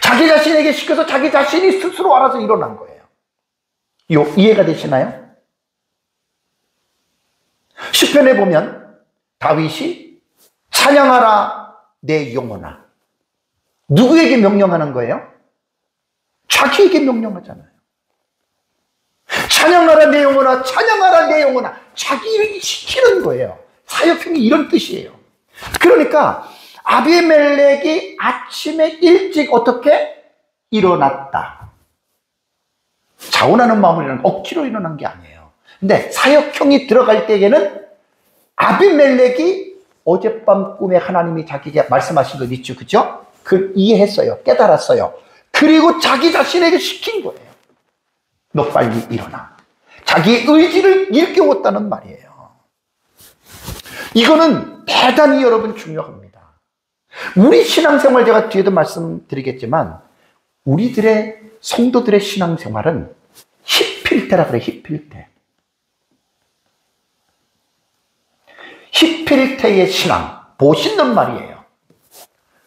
자기 자신에게 시켜서 자기 자신이 스스로 알아서 일어난 거예요. 이해가 되시나요? 시편에 보면 다윗이 찬양하라 내 영혼아. 누구에게 명령하는 거예요? 자기에게 명령하잖아요. 찬양하라 내 영혼아, 찬양하라 내 영혼아. 자기 일 시키는 거예요. 사역형이 이런 뜻이에요. 그러니까 아비멜렉이 아침에 일찍 어떻게 일어났다. 자원하는 마음으로 억지로 일어난 게 아니에요. 근데 사역형이 들어갈 때에는 아비멜렉이 어젯밤 꿈에 하나님이 자기에게 말씀하신 것 있죠, 그죠? 그걸 이해했어요. 깨달았어요. 그리고 자기 자신에게 시킨 거예요. 너 빨리 일어나. 자기 의지를 일깨웠다는 말이에요. 이거는 대단히 여러분 중요합니다. 우리 신앙생활, 제가 뒤에도 말씀드리겠지만 우리들의 성도들의 신앙생활은 히필테라 그래. 히필테. 히필테의 신앙, 멋있는 말이에요.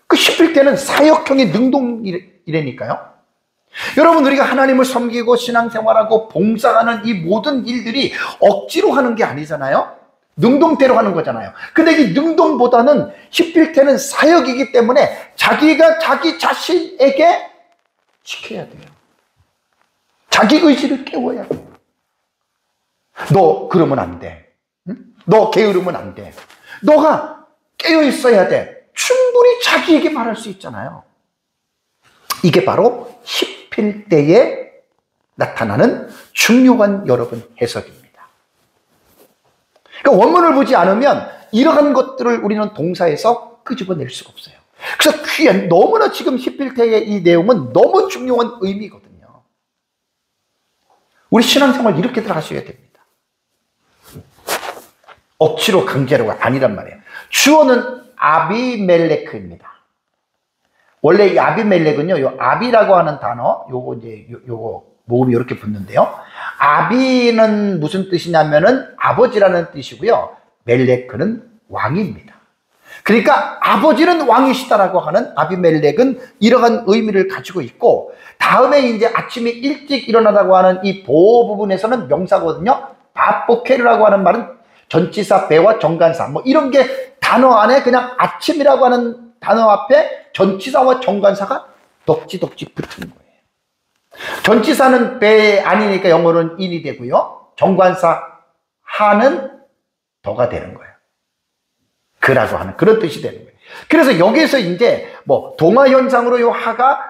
그 히필테는 사역형의 능동이라니까요. 여러분, 우리가 하나님을 섬기고 신앙생활하고 봉사하는 이 모든 일들이 억지로 하는 게 아니잖아요. 능동대로 하는 거잖아요. 근데 이 능동보다는 히필테는 사역이기 때문에 자기가 자기 자신에게 시켜야 돼요. 자기 의지를 깨워야 돼요. 너 그러면 안 돼. 응? 너 게으르면 안 돼. 너가 깨어 있어야 돼. 충분히 자기에게 말할 수 있잖아요. 이게 바로 히필테에 나타나는 중요한 여러분 해석입니다. 그러니까 원문을 보지 않으면 이러한 것들을 우리는 동사에서 끄집어낼 수가 없어요. 그래서 귀한, 너무나 지금 히필테의 이 내용은 너무 중요한 의미거든요. 우리 신앙생활 이렇게 들어가셔야 됩니다. 억지로 강제로가 아니란 말이에요. 주어는 아비멜레크입니다. 원래 이 아비멜렉은요, 요 아비라고 하는 단어, 요거 이제 요거 모음이 이렇게 붙는데요. 아비는 무슨 뜻이냐면은 아버지라는 뜻이고요. 멜레크는 왕입니다. 그러니까 아버지는 왕이시다라고 하는 아비멜렉은 이러한 의미를 가지고 있고, 다음에 이제 아침에 일찍 일어나라고 하는 이 보호 부분에서는 명사거든요. 바보케르라고 하는 말은 전치사 배와 정관사 뭐 이런 게 단어 안에 그냥 아침이라고 하는 단어 앞에 전치사와 정관사가 덕지덕지 붙은 거예요. 전치사는 배 아니니까 영어로는 in이 되고요. 정관사 하는 더가 되는 거예요. 그라고 하는 그런 뜻이 되는 거예요. 그래서 여기에서 이제 뭐 동화 현상으로 요 하가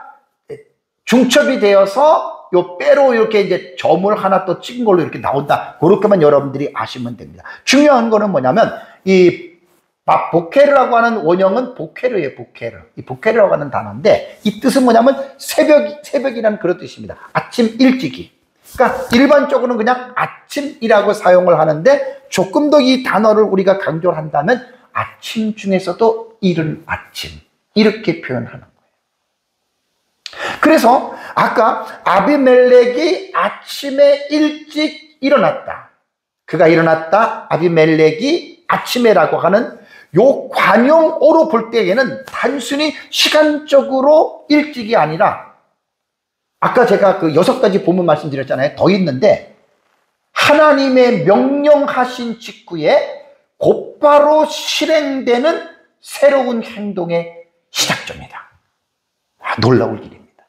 중첩이 되어서 요 빼로 이렇게 이제 점을 하나 또 찍은 걸로 이렇게 나온다. 그렇게만 여러분들이 아시면 됩니다. 중요한 거는 뭐냐면 이 보케르라고 하는 원형은 보케르예요. 보케르. 이 보케르라고 하는 단어인데 이 뜻은 뭐냐면 새벽이라는 그런 뜻입니다. 아침 일찍이. 그러니까 일반적으로는 그냥 아침이라고 사용을 하는데 조금 더 이 단어를 우리가 강조를 한다면 아침 중에서도 이른 아침 이렇게 표현하는 거예요. 그래서 아까 아비멜렉이 아침에 일찍 일어났다. 그가 일어났다. 아비멜렉이 아침에라고 하는 요 관용어로 볼 때에는 단순히 시간적으로 일찍이 아니라 아까 제가 그 6가지 본문 말씀드렸잖아요. 더 있는데 하나님의 명령하신 직후에 곧바로 실행되는 새로운 행동의 시작점이다. 놀라울 일입니다.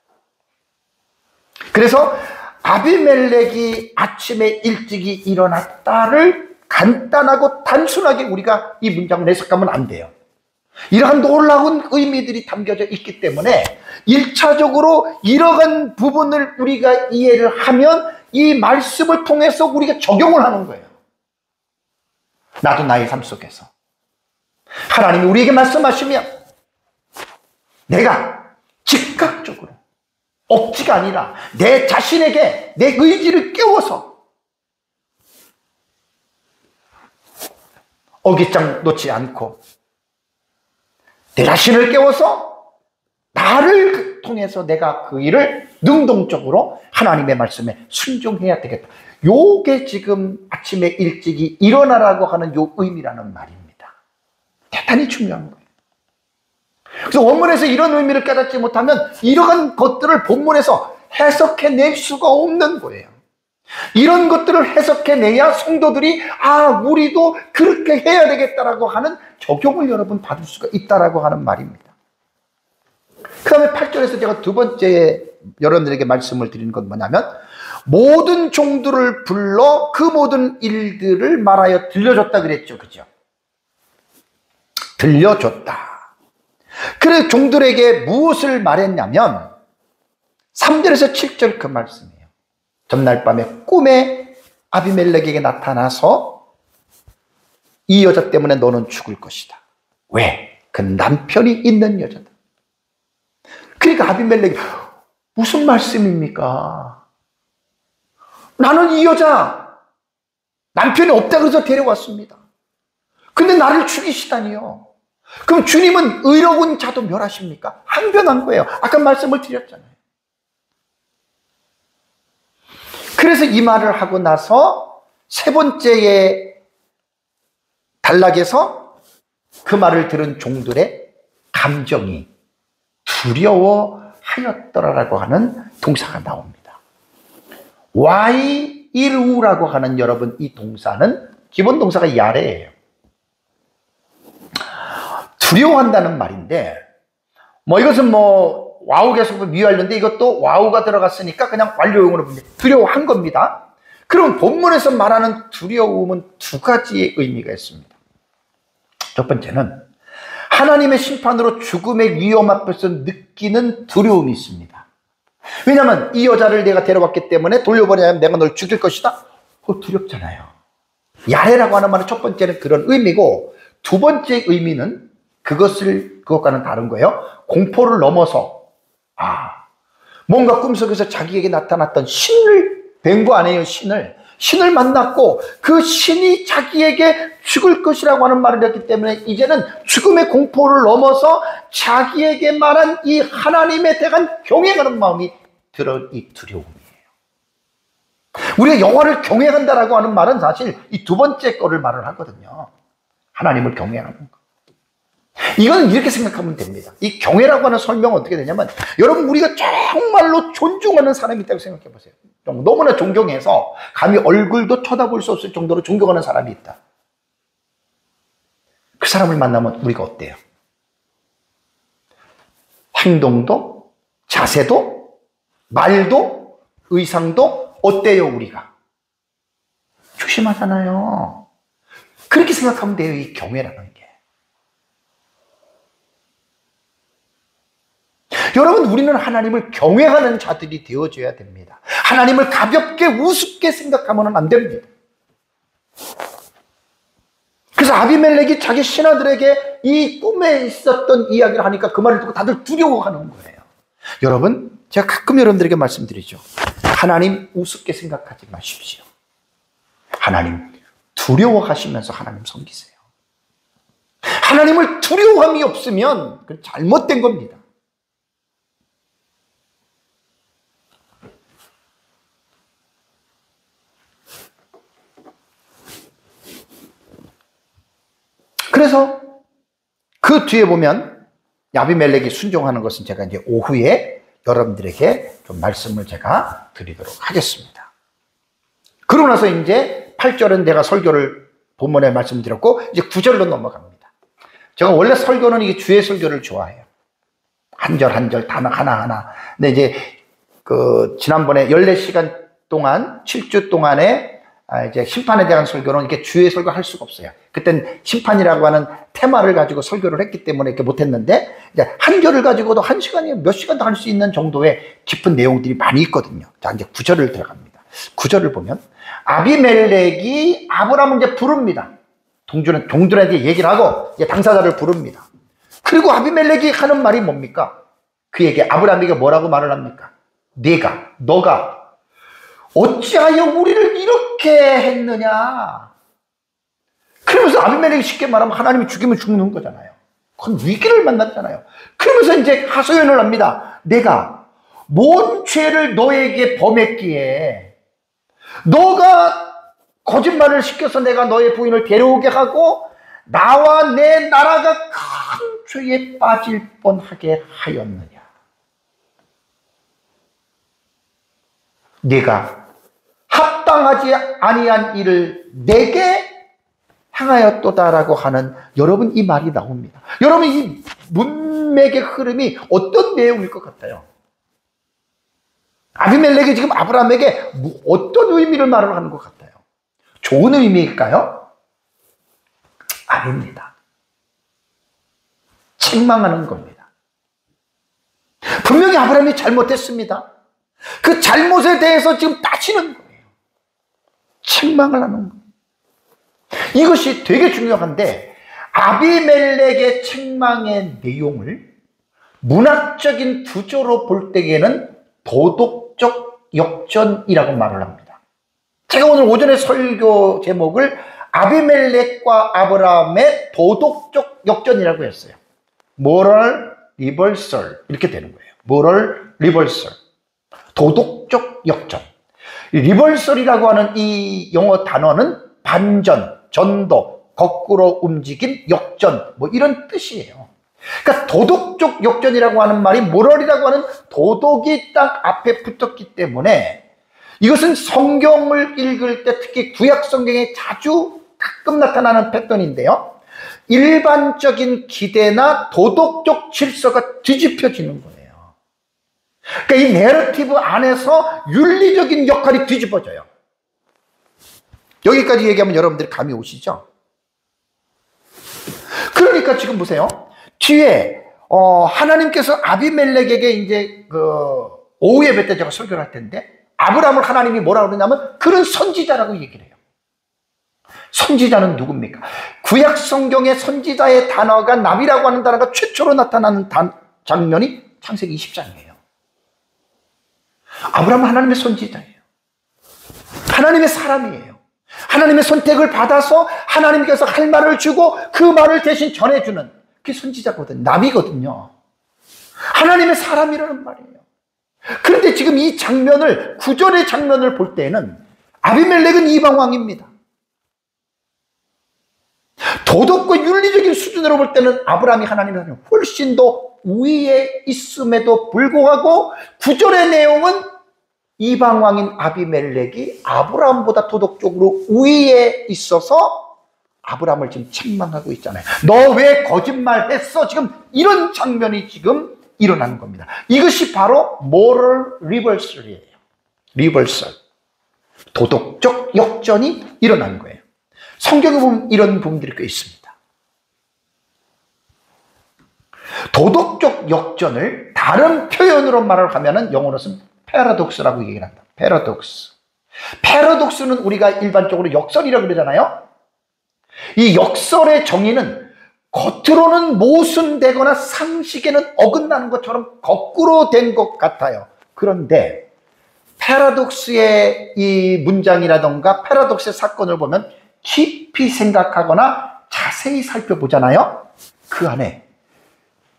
그래서 아비멜렉이 아침에 일찍이 일어났다를 간단하고 단순하게 우리가 이 문장을 해석하면 안 돼요. 이러한 놀라운 의미들이 담겨져 있기 때문에 1차적으로 이러한 부분을 우리가 이해를 하면 이 말씀을 통해서 우리가 적용을 하는 거예요. 나도 나의 삶 속에서 하나님이 우리에게 말씀하시면 내가 즉각적으로 억지가 아니라 내 자신에게 내 의지를 깨워서 어깃장 놓지 않고 내 자신을 깨워서 나를 통해서 내가 그 일을 능동적으로 하나님의 말씀에 순종해야 되겠다. 요게 지금 아침에 일찍이 일어나라고 하는 요 의미라는 말입니다. 대단히 중요한 거예요. 그래서 원문에서 이런 의미를 깨닫지 못하면 이러한 것들을 본문에서 해석해낼 수가 없는 거예요. 이런 것들을 해석해내야 성도들이 우리도 그렇게 해야 되겠다라고 하는 적용을 여러분 받을 수가 있다라고 하는 말입니다. 그 다음에 8절에서 제가 두 번째 여러분들에게 말씀을 드리는 건 뭐냐면 모든 종들을 불러 그 모든 일들을 말하여 들려줬다 그랬죠. 그죠? 들려줬다. 그래서 종들에게 무엇을 말했냐면 3절에서 7절 그 말씀이에요. 전날 밤에 꿈에 아비멜렉에게 나타나서 이 여자 때문에 너는 죽을 것이다. 왜? 그 남편이 있는 여자다. 그러니까 아비멜렉이 무슨 말씀입니까? 나는 이 여자 남편이 없다 그래서 데려왔습니다. 근데 나를 죽이시다니요. 그럼 주님은 의로운 자도 멸하십니까? 항변한 거예요. 아까 말씀을 드렸잖아요. 그래서 이 말을 하고 나서 세 번째의 단락에서 그 말을 들은 종들의 감정이 두려워하였더라라고 하는 동사가 나옵니다. 와이일우라고 하는 여러분 이 동사는 기본 동사가 야레예요. 두려워한다는 말인데 이것은 와우 계속 미완료인데 이것도 와우가 들어갔으니까 그냥 완료용으로 두려워한 겁니다. 그럼 본문에서 말하는 두려움은 두 가지의 의미가 있습니다. 첫 번째는 하나님의 심판으로 죽음의 위험 앞에서 느끼는 두려움이 있습니다. 왜냐하면 이 여자를 내가 데려왔기 때문에 돌려보내면 내가 널 죽일 것이다. 두렵잖아요. 야레라고 하는 말은 첫 번째는 그런 의미고, 두 번째 의미는 그것과는 다른 거예요. 공포를 넘어서 뭔가 꿈속에서 자기에게 나타났던 신을 뵌 거 아니에요. 신을 만났고 그 신이 자기에게 죽을 것이라고 하는 말을 했기 때문에 이제는 죽음의 공포를 넘어서 자기에게 말한 이 하나님에 대한 경외하는 마음이 들어 이 두려움이에요. 우리가 여호와를 경외한다라고 하는 말은 사실 이 두 번째 거를 말을 하거든요. 하나님을 경외하는 거. 이건 이렇게 생각하면 됩니다. 이 경외라고 하는 설명은 어떻게 되냐면, 여러분 우리가 정말로 존중하는 사람이 있다고 생각해 보세요. 너무나 존경해서 감히 얼굴도 쳐다볼 수 없을 정도로 존경하는 사람이 있다. 그 사람을 만나면 우리가 어때요? 행동도, 자세도, 말도, 의상도 어때요 우리가? 조심하잖아요. 그렇게 생각하면 돼요. 이 경외라는 게. 여러분, 우리는 하나님을 경외하는 자들이 되어줘야 됩니다. 하나님을 가볍게 우습게 생각하면 안 됩니다. 그래서 아비멜렉이 자기 신하들에게 이 꿈에 있었던 이야기를 하니까 그 말을 듣고 다들 두려워하는 거예요. 여러분, 제가 가끔 여러분들에게 말씀드리죠. 하나님 우습게 생각하지 마십시오. 하나님 두려워하시면서 하나님 섬기세요. 하나님을 두려움이 없으면 그건 잘못된 겁니다. 그래서 그 뒤에 보면 아비멜렉이 순종하는 것은 제가 이제 오후에 여러분들에게 좀 말씀을 제가 드리도록 하겠습니다. 그러고 나서 이제 8절은 내가 설교를 본문에 말씀드렸고, 이제 9절로 넘어갑니다. 제가 원래 설교는 이게 주의 설교를 좋아해요. 한 절 한 절 단어 하나하나. 근데 이제 지난번에 14시간 동안 7주 동안에 이제 심판에 대한 설교는 이렇게 주의 설교 할 수가 없어요. 그땐 심판이라고 하는 테마를 가지고 설교를 했기 때문에 이렇게 못했는데, 이제 한 절을 가지고도 한 시간이 몇 시간도 할 수 있는 정도의 깊은 내용들이 많이 있거든요. 자, 이제 9절을 들어갑니다. 9절을 보면 아비멜렉이 아브라함을 이제 부릅니다. 동들한테 얘기를 하고 이제 당사자를 부릅니다. 그리고 아비멜렉이 하는 말이 뭡니까? 그에게 아브라함에게 뭐라고 말을 합니까? 너가 어찌하여 우리를 이렇게 했느냐? 그러면서 아비멜렉이 쉽게 말하면 하나님이 죽이면 죽는 거잖아요. 그건 위기를 만났잖아요. 그러면서 이제 하소연을 합니다. 내가 뭔 죄를 너에게 범했기에 너가 거짓말을 시켜서 내가 너의 부인을 데려오게 하고 나와 내 나라가 큰 죄에 빠질 뻔하게 하였느냐? 네가 합당하지 아니한 일을 내게 행하였도다라고 하는, 여러분 이 말이 나옵니다. 여러분 이 문맥의 흐름이 어떤 내용일 것 같아요? 아비멜렉이 지금 아브라함에게 어떤 의미를 말하는 것 같아요? 좋은 의미일까요? 아닙니다. 책망하는 겁니다. 분명히 아브라함이 잘못했습니다. 그 잘못에 대해서 지금 따지는 거예요. 책망을 하는 거예요. 이것이 되게 중요한데, 아비멜렉의 책망의 내용을 문학적인 구조로 볼 때에는 도덕적 역전이라고 말을 합니다. 제가 오늘 오전에 설교 제목을 아비멜렉과 아브라함의 도덕적 역전이라고 했어요. moral reversal 이렇게 되는 거예요. moral reversal, 도덕적 역전. 리버설이라고 하는 이 영어 단어는 반전, 전도, 거꾸로 움직임, 역전, 뭐 이런 뜻이에요. 그러니까 도덕적 역전이라고 하는 말이 모럴이라고 하는 도덕이 딱 앞에 붙었기 때문에 이것은 성경을 읽을 때, 특히 구약 성경에 자주 가끔 나타나는 패턴인데요, 일반적인 기대나 도덕적 질서가 뒤집혀지는 거예요. 그러니까 이 내러티브 안에서 윤리적인 역할이 뒤집어져요. 여기까지 얘기하면 여러분들이 감이 오시죠? 그러니까 지금 보세요. 뒤에 하나님께서 아비멜렉에게 이제 오후 예배 때 제가 설교를 할 텐데, 아브라함을 하나님이 뭐라고 그러냐면 그런 선지자라고 얘기를 해요. 선지자는 누굽니까? 구약 성경의 선지자의 단어가 나비라고 하는 단어가 최초로 나타나는 장면이 창세기 20장이에요. 아브라함은 하나님의 선지자예요. 하나님의 사람이에요. 하나님의 선택을 받아서 하나님께서 할 말을 주고 그 말을 대신 전해주는, 그게 선지자거든요. 나비거든요. 하나님의 사람이라는 말이에요. 그런데 지금 이 장면을, 구절의 장면을 볼 때는 아비멜렉은 이방왕입니다. 도덕과 윤리적인 수준으로 볼 때는 아브라함이 하나님의 훨씬 더 위에 있음에도 불구하고 구절의 내용은 이방왕인 아비멜렉이 아브라함보다 도덕적으로 위에 있어서 아브라함을 지금 책망하고 있잖아요. 너 왜 거짓말했어? 지금 이런 장면이 지금 일어나는 겁니다. 이것이 바로 moral reversal이에요. reversal, 도덕적 역전이 일어나는 거예요. 성경에 보면 이런 부분들이 꽤 있습니다. 도덕적 역전을 다른 표현으로 말을 하면은 영어로는 패러독스라고 얘기를 한다. 패러독스. 패러독스는 우리가 일반적으로 역설이라고 그러잖아요. 이 역설의 정의는 겉으로는 모순되거나 상식에는 어긋나는 것처럼 거꾸로 된 것 같아요. 그런데 패러독스의 이 문장이라던가 패러독스의 사건을 보면 깊이 생각하거나 자세히 살펴보잖아요. 그 안에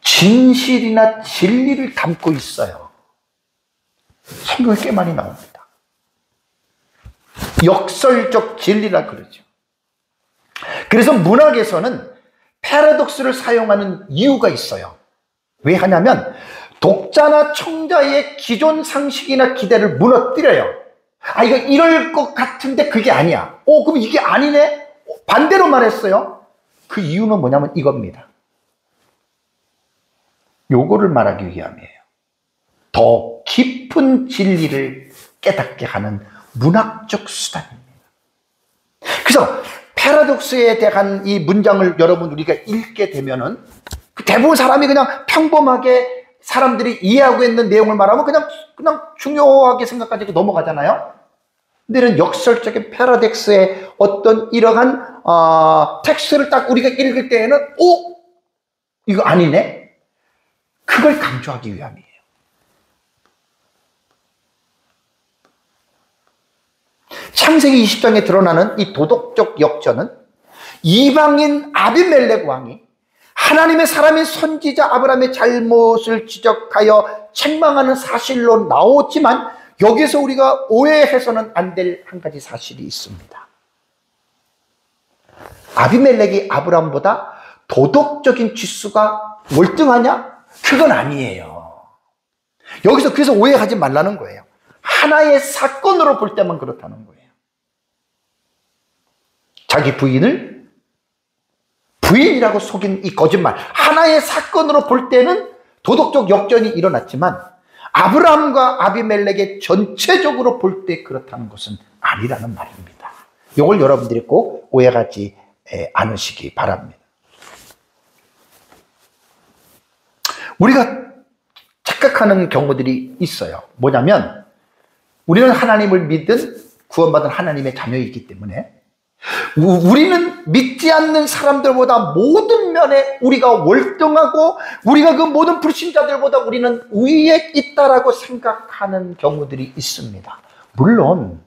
진실이나 진리를 담고 있어요. 성경에 꽤 많이 나옵니다. 역설적 진리라 그러죠. 그래서 문학에서는 패러독스를 사용하는 이유가 있어요. 왜 하냐면 독자나 청자의 기존 상식이나 기대를 무너뜨려요. 아, 이거 이럴 것 같은데 그게 아니야. 그럼 이게 아니네? 반대로 말했어요. 그 이유는 뭐냐면 이겁니다. 요거를 말하기 위함이에요. 더 깊은 진리를 깨닫게 하는 문학적 수단입니다. 그래서 패러독스에 대한 이 문장을 여러분 우리가 읽게 되면은 대부분 사람이 그냥 평범하게 사람들이 이해하고 있는 내용을 말하면 그냥 중요하게 생각하고 넘어가잖아요. 근데 이런 역설적인 패러독스의 어떤 이러한 텍스트를 딱 우리가 읽을 때에는 이거 아니네? 그걸 강조하기 위함이에요. 창세기 20장에 드러나는 이 도덕적 역전은 이방인 아비멜렉 왕이 하나님의 사람인 선지자 아브라함의 잘못을 지적하여 책망하는 사실로 나오지만, 여기서 우리가 오해해서는 안 될 한 가지 사실이 있습니다. 아비멜렉이 아브라함보다 도덕적인 지수가 월등하냐? 그건 아니에요. 여기서 그래서 오해하지 말라는 거예요. 하나의 사건으로 볼 때만 그렇다는 거예요. 자기 부인을 부인이라고 속인 이 거짓말, 하나의 사건으로 볼 때는 도덕적 역전이 일어났지만, 아브라함과 아비멜렉의 전체적으로 볼 때 그렇다는 것은 아니라는 말입니다. 이걸 여러분들이 꼭 오해하지 않으시기 바랍니다. 우리가 착각하는 경우들이 있어요. 뭐냐면 우리는 하나님을 믿은 구원받은 하나님의 자녀이기 때문에 우리는 믿지 않는 사람들보다 모든 면에 우리가 월등하고 우리가 그 모든 불신자들보다 우리는 우위에 있다라고 생각하는 경우들이 있습니다. 물론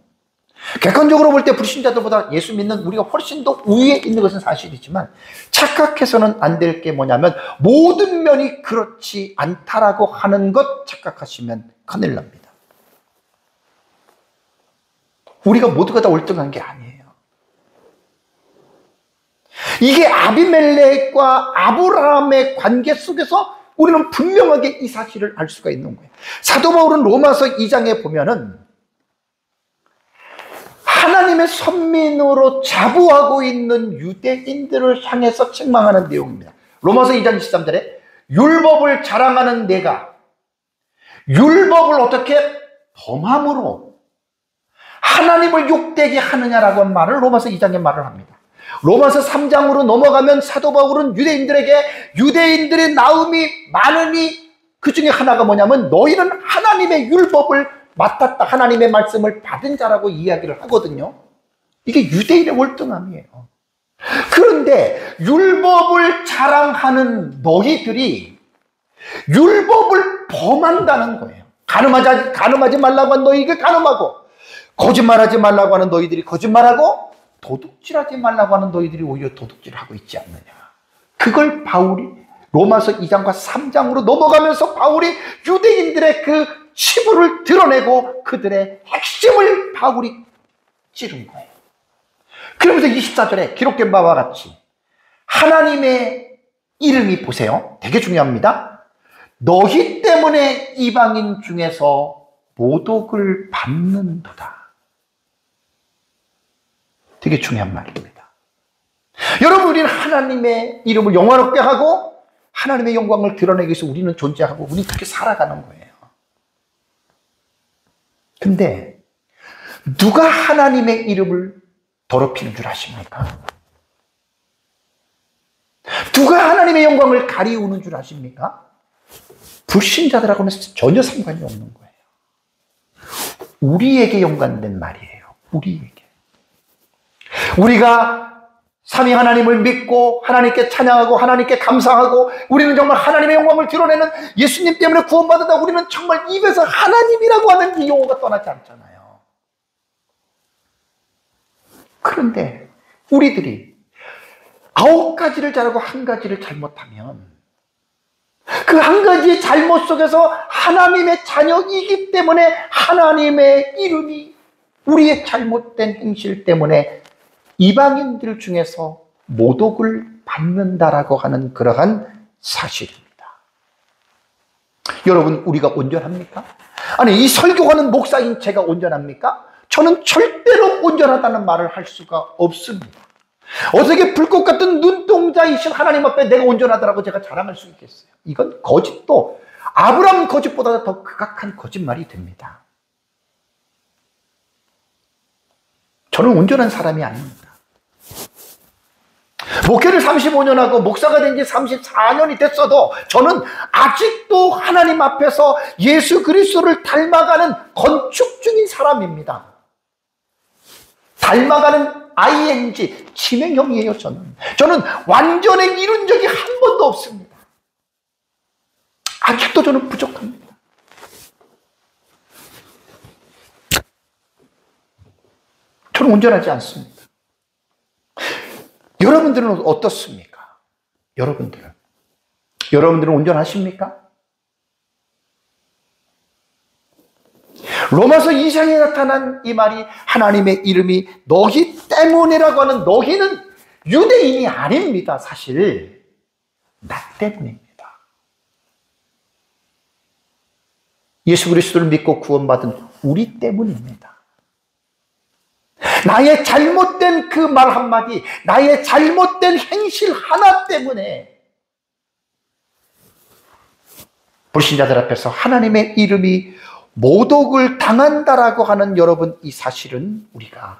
객관적으로 볼 때 불신자들보다 예수 믿는 우리가 훨씬 더 우위에 있는 것은 사실이지만 착각해서는 안 될 게 뭐냐면 모든 면이 그렇지 않다라고 하는 것 착각하시면 큰일 납니다. 우리가 모두가 다 월등한 게 아니에요. 이게 아비멜렉과 아브라함의 관계 속에서 우리는 분명하게 이 사실을 알 수가 있는 거예요. 사도 바울은 로마서 2장에 보면은 하나님의 선민으로 자부하고 있는 유대인들을 향해서 책망하는 내용입니다. 로마서 2장 23절에 율법을 자랑하는 내가 율법을 어떻게 범함으로 하나님을 욕되게 하느냐라고 한 말을 로마서 2장에 말을 합니다. 로마서 3장으로 넘어가면 사도 바울은 유대인들에게 유대인들의 나음이 많으니 그 중에 하나가 뭐냐면 너희는 하나님의 율법을 맡았다, 하나님의 말씀을 받은 자라고 이야기를 하거든요. 이게 유대인의 월등함이에요. 그런데 율법을 자랑하는 너희들이 율법을 범한다는 거예요. 간음하지 말라고 하는 너희에게 간음하고, 거짓말하지 말라고 하는 너희들이 거짓말하고, 도둑질하지 말라고 하는 너희들이 오히려 도둑질을 하고 있지 않느냐. 그걸 바울이 로마서 2장과 3장으로 넘어가면서 바울이 유대인들의 그 치부를 드러내고 그들의 핵심을 바울이 찌른 거예요. 그러면서 24절에 기록된 바와 같이 하나님의 이름이 보세요. 되게 중요합니다. 너희 때문에 이방인 중에서 모독을 받는도다. 되게 중요한 말입니다. 여러분, 우리는 하나님의 이름을 영화롭게 하고 하나님의 영광을 드러내기 위해서 우리는 존재하고 우리는 그렇게 살아가는 거예요. 근데 누가 하나님의 이름을 더럽히는 줄 아십니까? 누가 하나님의 영광을 가리우는 줄 아십니까? 불신자들하고는 전혀 상관이 없는 거예요. 우리에게 연관된 말이에요. 우리에게. 우리가 삼위 하나님을 믿고 하나님께 찬양하고 하나님께 감사하고 우리는 정말 하나님의 영광을 드러내는 예수님 때문에 구원받았다. 우리는 정말 입에서 하나님이라고 하는 이 용어가 떠나지 않잖아요. 그런데 우리들이 9가지를 잘하고 1가지를 잘못하면 그 1가지의 잘못 속에서 하나님의 자녀이기 때문에 하나님의 이름이 우리의 잘못된 행실 때문에 이방인들 중에서 모독을 받는다라고 하는 그러한 사실입니다. 여러분, 우리가 온전합니까? 아니, 이 설교하는 목사인 제가 온전합니까? 저는 절대로 온전하다는 말을 할 수가 없습니다. 어떻게 불꽃 같은 눈동자이신 하나님 앞에 내가 온전하다라고 제가 자랑할 수 있겠어요? 이건 거짓도 아브라함 거짓보다 더 극악한 거짓말이 됩니다. 저는 온전한 사람이 아닙니다. 목회를 35년 하고 목사가 된 지 34년이 됐어도 저는 아직도 하나님 앞에서 예수 그리스도를 닮아가는 건축 중인 사람입니다. 닮아가는 ing, 진행형이에요. 저는 완전히 이룬 적이 한 번도 없습니다. 아직도 저는 부족합니다. 저는 온전하지 않습니다. 여러분들은 어떻습니까? 여러분들은 온전하십니까? 로마서 2장에 나타난 이 말이 하나님의 이름이 너희 때문이라고 하는 너희는 유대인이 아닙니다. 사실 나 때문입니다. 예수 그리스도를 믿고 구원받은 우리 때문입니다. 나의 잘못된 그 말 한마디, 나의 잘못된 행실 하나 때문에 불신자들 앞에서 하나님의 이름이 모독을 당한다라고 하는 여러분, 이 사실은 우리가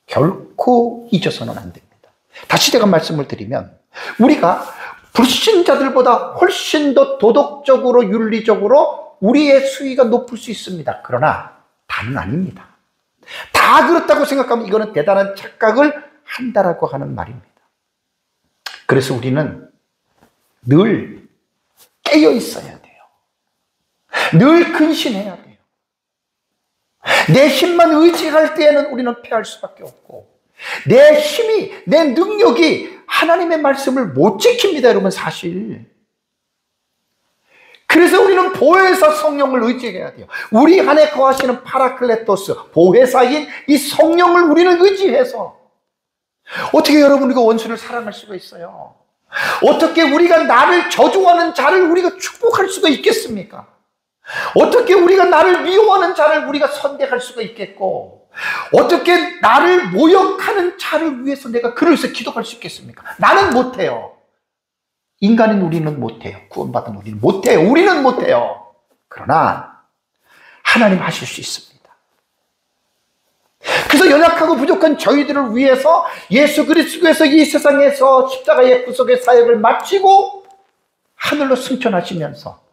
결코 잊어서는 안 됩니다. 다시 제가 말씀을 드리면, 우리가 불신자들보다 훨씬 더 도덕적으로 윤리적으로 우리의 수위가 높을 수 있습니다. 그러나 다는 아닙니다. 다 그렇다고 생각하면 이거는 대단한 착각을 한다라고 하는 말입니다. 그래서 우리는 늘 깨어 있어야 돼요. 늘 근신해야 돼요. 내 힘만 의지할 때에는 우리는 패할 수밖에 없고, 내 힘이, 내 능력이 하나님의 말씀을 못 지킵니다, 여러분, 사실. 그래서 우리는 보혜사 성령을 의지해야 돼요. 우리 안에 거하시는 파라클레토스, 보혜사인 이 성령을 우리는 의지해서, 어떻게 여러분 우리가 원수를 사랑할 수가 있어요? 어떻게 우리가 나를 저주하는 자를 우리가 축복할 수가 있겠습니까? 어떻게 우리가 나를 미워하는 자를 우리가 선대할 수가 있겠고, 어떻게 나를 모욕하는 자를 위해서 내가 글을 써 기도할 수 있겠습니까? 나는 못해요. 인간인 우리는 못해요. 구원받은 우리는 못해요. 우리는 못해요. 그러나 하나님 하실 수 있습니다. 그래서 연약하고 부족한 저희들을 위해서 예수 그리스도께서 이 세상에서 십자가의 구속의 사역을 마치고 하늘로 승천하시면서,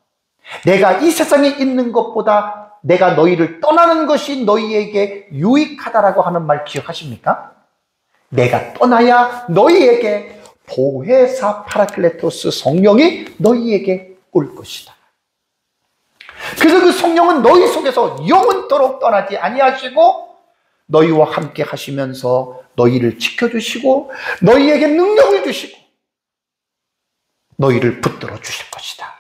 내가 이 세상에 있는 것보다 내가 너희를 떠나는 것이 너희에게 유익하다라고 하는 말 기억하십니까? 내가 떠나야 너희에게 보혜사 파라클레토스 성령이 너희에게 올 것이다. 그래서 그 성령은 너희 속에서 영원토록 떠나지 아니하시고 너희와 함께 하시면서 너희를 지켜주시고 너희에게 능력을 주시고 너희를 붙들어 주실 것이다.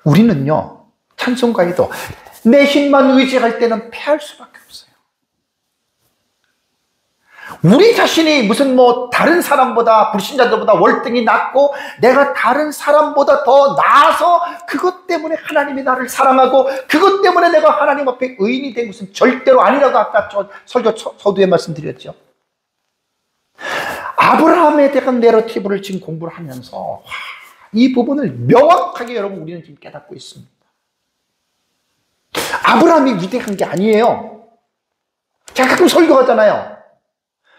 우리는요, 찬송가에도 내 힘만 의지할 때는 패할 수밖에 없어요. 우리 자신이 무슨 다른 사람보다, 불신자들보다 월등히 낫고 내가 다른 사람보다 더 나아서 그것 때문에 하나님이 나를 사랑하고 그것 때문에 내가 하나님 앞에 의인이 된 것은 절대로 아니라고 아까 설교 서두에 말씀드렸죠. 아브라함에 대한 내러티브를 지금 공부를 하면서 이 부분을 명확하게 여러분 우리는 지금 깨닫고 있습니다. 아브라함이 위대한 게 아니에요. 제가 가끔 설교하잖아요.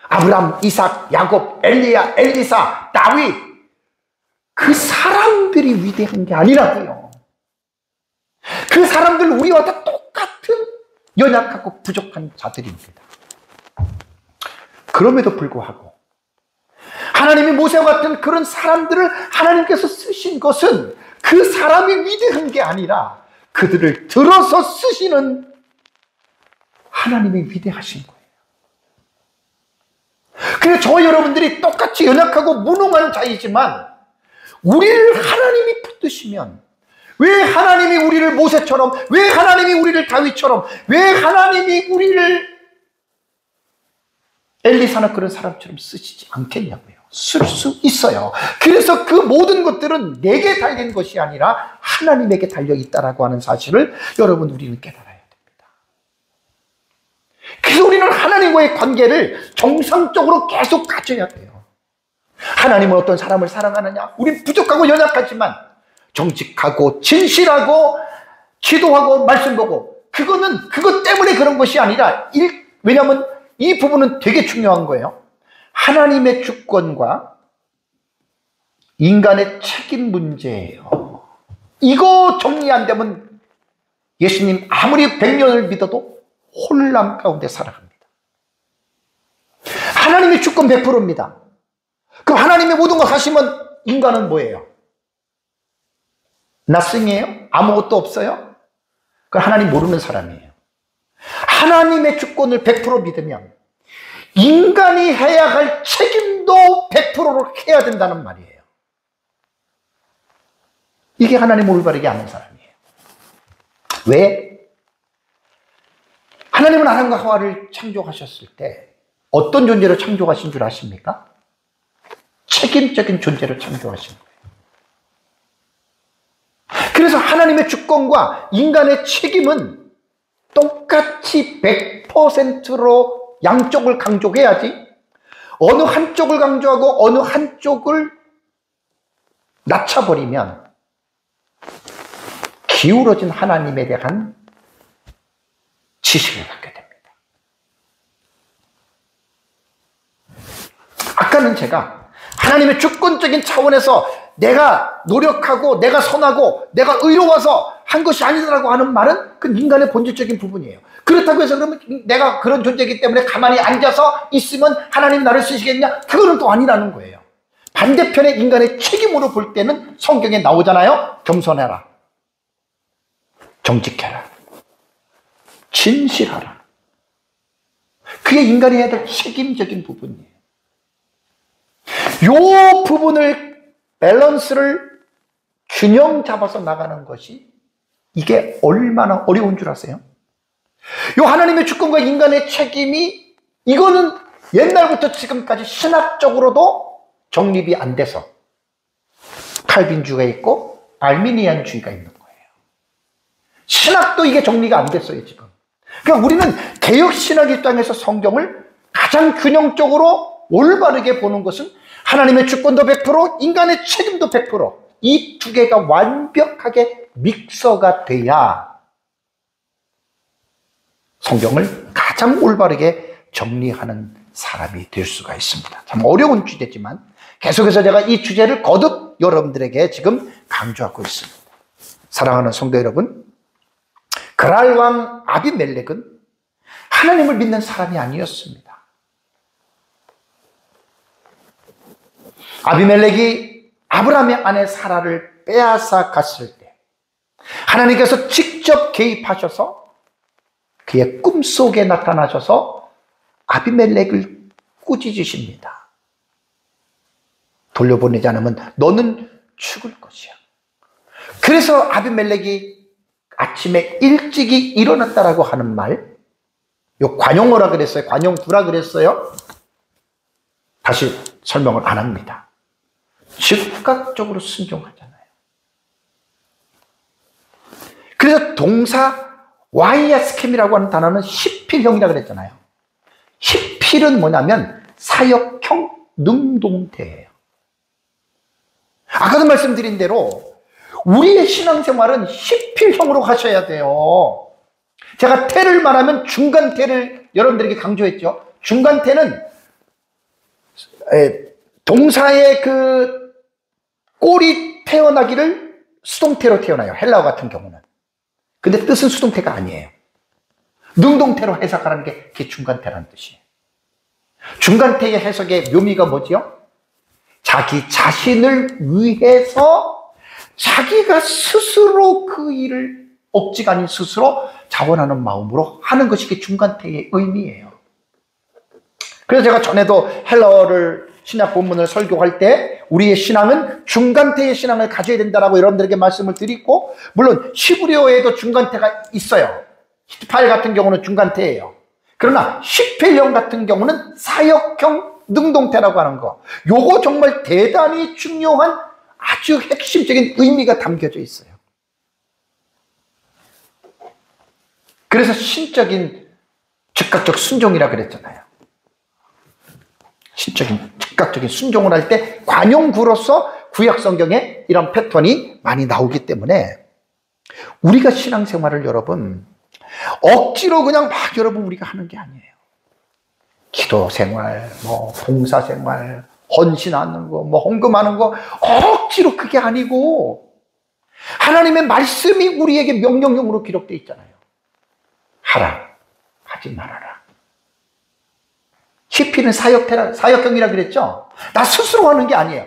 아브라함, 이삭, 야곱, 엘리야, 엘리사, 다윗, 그 사람들이 위대한 게 아니라고요. 그 사람들 우리와 다 똑같은 연약하고 부족한 자들입니다. 그럼에도 불구하고 하나님이 모세와 같은 그런 사람들을 하나님께서 쓰신 것은 그 사람이 위대한 게 아니라 그들을 들어서 쓰시는 하나님이 위대하신 거예요. 그래서 저와 여러분들이 똑같이 연약하고 무능한 자이지만 우리를 하나님이 붙드시면, 왜 하나님이 우리를 모세처럼, 왜 하나님이 우리를 다윗처럼, 왜 하나님이 우리를 엘리사나 그런 사람처럼 쓰시지 않겠냐고요. 쓸 수 있어요. 그래서 그 모든 것들은 내게 달린 것이 아니라 하나님에게 달려있다라고 하는 사실을 여러분 우리는 깨달아야 됩니다. 그래서 우리는 하나님과의 관계를 정상적으로 계속 가져야 돼요. 하나님은 어떤 사람을 사랑하느냐? 우린 부족하고 연약하지만 정직하고 진실하고 기도하고 말씀 보고, 그거는 그것 때문에 그런 것이 아니라, 왜냐하면 이 부분은 되게 중요한 거예요. 하나님의 주권과 인간의 책임 문제예요. 이거 정리 안 되면 예수님 아무리 100년을 믿어도 혼란 가운데 살아갑니다. 하나님의 주권 100%입니다. 그럼 하나님의 모든 걸 하시면 인간은 뭐예요? nothing이에요? 아무것도 없어요? 그건 하나님 모르는 사람이에요. 하나님의 주권을 100% 믿으면 인간이 해야 할 책임도 100%로 해야 된다는 말이에요. 이게 하나님 올바르게 아는 사람이에요. 왜? 하나님은 아담과 하와를 창조하셨을 때 어떤 존재로 창조하신 줄 아십니까? 책임적인 존재로 창조하신 거예요. 그래서 하나님의 주권과 인간의 책임은 똑같이 100%로 양쪽을 강조해야지, 어느 한쪽을 강조하고 어느 한쪽을 낮춰버리면 기울어진 하나님에 대한 지식을 갖게 됩니다. 아까는 제가 하나님의 주권적인 차원에서 내가 노력하고 내가 선하고 내가 의로워서 한 것이 아니다라고 하는 말은 그 인간의 본질적인 부분이에요. 그렇다고 해서 그러면 내가 그런 존재이기 때문에 가만히 앉아서 있으면 하나님 나를 쓰시겠냐? 그거는 또 아니라는 거예요. 반대편의 인간의 책임으로 볼 때는 성경에 나오잖아요. 겸손해라, 정직해라, 진실하라. 그게 인간이 해야 될 책임적인 부분이에요. 이 부분을, 밸런스를 균형 잡아서 나가는 것이 이게 얼마나 어려운 줄 아세요? 이 하나님의 주권과 인간의 책임이, 이거는 옛날부터 지금까지 신학적으로도 정립이 안 돼서 칼빈주의가 있고 알미니안주의가 있는 거예요. 신학도 이게 정리가 안 됐어요, 지금. 그러니까 우리는 개혁신학 입장에서 성경을 가장 균형적으로 올바르게 보는 것은 하나님의 주권도 100%, 인간의 책임도 100%, 이 두 개가 완벽하게 믹서가 돼야 성경을 가장 올바르게 정리하는 사람이 될 수가 있습니다. 참 어려운 주제지만 계속해서 제가 이 주제를 거듭 여러분들에게 지금 강조하고 있습니다. 사랑하는 성도 여러분, 그랄 왕 아비멜렉은 하나님을 믿는 사람이 아니었습니다. 아비멜렉이 아브라함의 아내 사라를 빼앗아 갔을 때 하나님께서 직접 개입하셔서 그의 꿈속에 나타나셔서 아비멜렉을 꾸짖으십니다. 돌려보내지 않으면 너는 죽을 것이야. 그래서 아비멜렉이 아침에 일찍이 일어났다라고 하는 말, 요 관용어라 그랬어요? 관용두라 그랬어요? 다시 설명을 안 합니다. 즉각적으로 순종하잖아요. 그래서 동사 와이아스켐이라고 하는 단어는 시필형이라고 그랬잖아요. 시필은 뭐냐면 사역형 능동태예요. 아까도 말씀드린 대로 우리의 신앙생활은 시필형으로 하셔야 돼요. 제가 태를 말하면 중간태를 여러분들에게 강조했죠. 중간태는 동사의 그 꼴이 태어나기를 수동태로 태어나요. 헬라어 같은 경우는. 근데 뜻은 수동태가 아니에요. 능동태로 해석하라는 게 그게 중간태라는 뜻이에요. 중간태의 해석의 묘미가 뭐지요? 자기 자신을 위해서 자기가 스스로 그 일을 억지가 아닌 스스로 자원하는 마음으로 하는 것이 그 중간태의 의미예요. 그래서 제가 전에도 헬라어를 신약 본문을 설교할 때 우리의 신앙은 중간태의 신앙을 가져야 된다라고 여러분들에게 말씀을 드리고, 물론 히브리어에도 중간태가 있어요. 히트파일 같은 경우는 중간태예요. 그러나 시필형 같은 경우는 사역형 능동태라고 하는 거, 요거 정말 대단히 중요한 아주 핵심적인 의미가 담겨져 있어요. 그래서 신적인 즉각적 순종이라 그랬잖아요. 신적인 즉각적인 순종을 할 때 관용구로서 구약 성경에 이런 패턴이 많이 나오기 때문에 우리가 신앙생활을 여러분 억지로 그냥 막 여러분 우리가 하는 게 아니에요. 기도생활, 뭐 봉사생활, 헌신하는 거, 뭐 헌금하는 거 억지로 그게 아니고 하나님의 말씀이 우리에게 명령형으로 기록되어 있잖아요. 하라, 하지 말아라. 시필은 사역형이라 그랬죠? 나 스스로 하는 게 아니에요.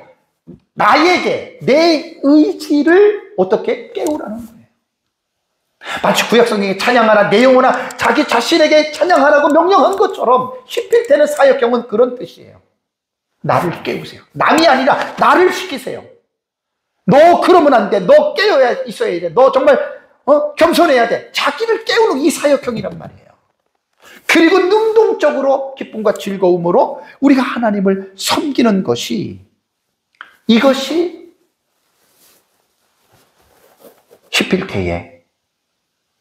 나에게 내 의지를 어떻게 깨우라는 거예요. 마치 구약성경에 찬양하라, 내 영혼아 자기 자신에게 찬양하라고 명령한 것처럼 시필 때는 사역형은 그런 뜻이에요. 나를 깨우세요. 남이 아니라 나를 시키세요. 너 그러면 안 돼. 너 깨어야 있어야 돼. 너 정말 겸손해야 돼. 자기를 깨우는 이 사역형이란 말이에요. 그리고 능동적으로 기쁨과 즐거움으로 우리가 하나님을 섬기는 것이, 이것이 시필 때의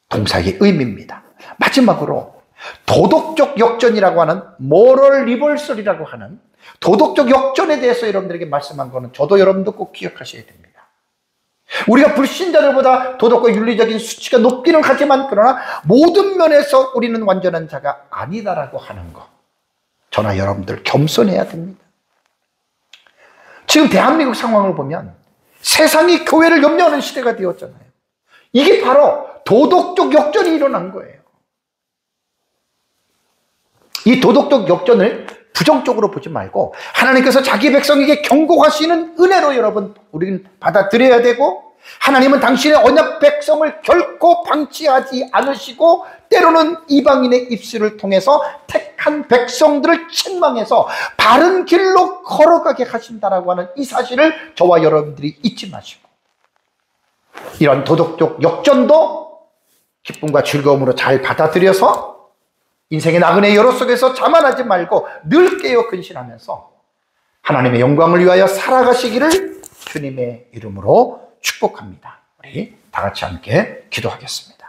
동사의 의미입니다. 마지막으로 도덕적 역전이라고 하는 모럴 리버설이라고 하는 도덕적 역전에 대해서 여러분들에게 말씀한 거는 저도 여러분도 꼭 기억하셔야 됩니다. 우리가 불신자들보다 도덕과 윤리적인 수치가 높기는 하지만 그러나 모든 면에서 우리는 완전한 자가 아니다라고 하는 거, 저나 여러분들 겸손해야 됩니다. 지금 대한민국 상황을 보면 세상이 교회를 염려하는 시대가 되었잖아요. 이게 바로 도덕적 역전이 일어난 거예요. 이 도덕적 역전을 부정적으로 보지 말고 하나님께서 자기 백성에게 경고하시는 은혜로 여러분 우리는 받아들여야 되고, 하나님은 당신의 언약 백성을 결코 방치하지 않으시고 때로는 이방인의 입술을 통해서 택한 백성들을 책망해서 바른 길로 걸어가게 하신다라고 하는 이 사실을 저와 여러분들이 잊지 마시고, 이런 도덕적 역전도 기쁨과 즐거움으로 잘 받아들여서 인생의 나그네 여로 속에서 자만하지 말고 늘 깨어 근신하면서 하나님의 영광을 위하여 살아가시기를 주님의 이름으로 축복합니다. 우리 다 같이 함께 기도하겠습니다.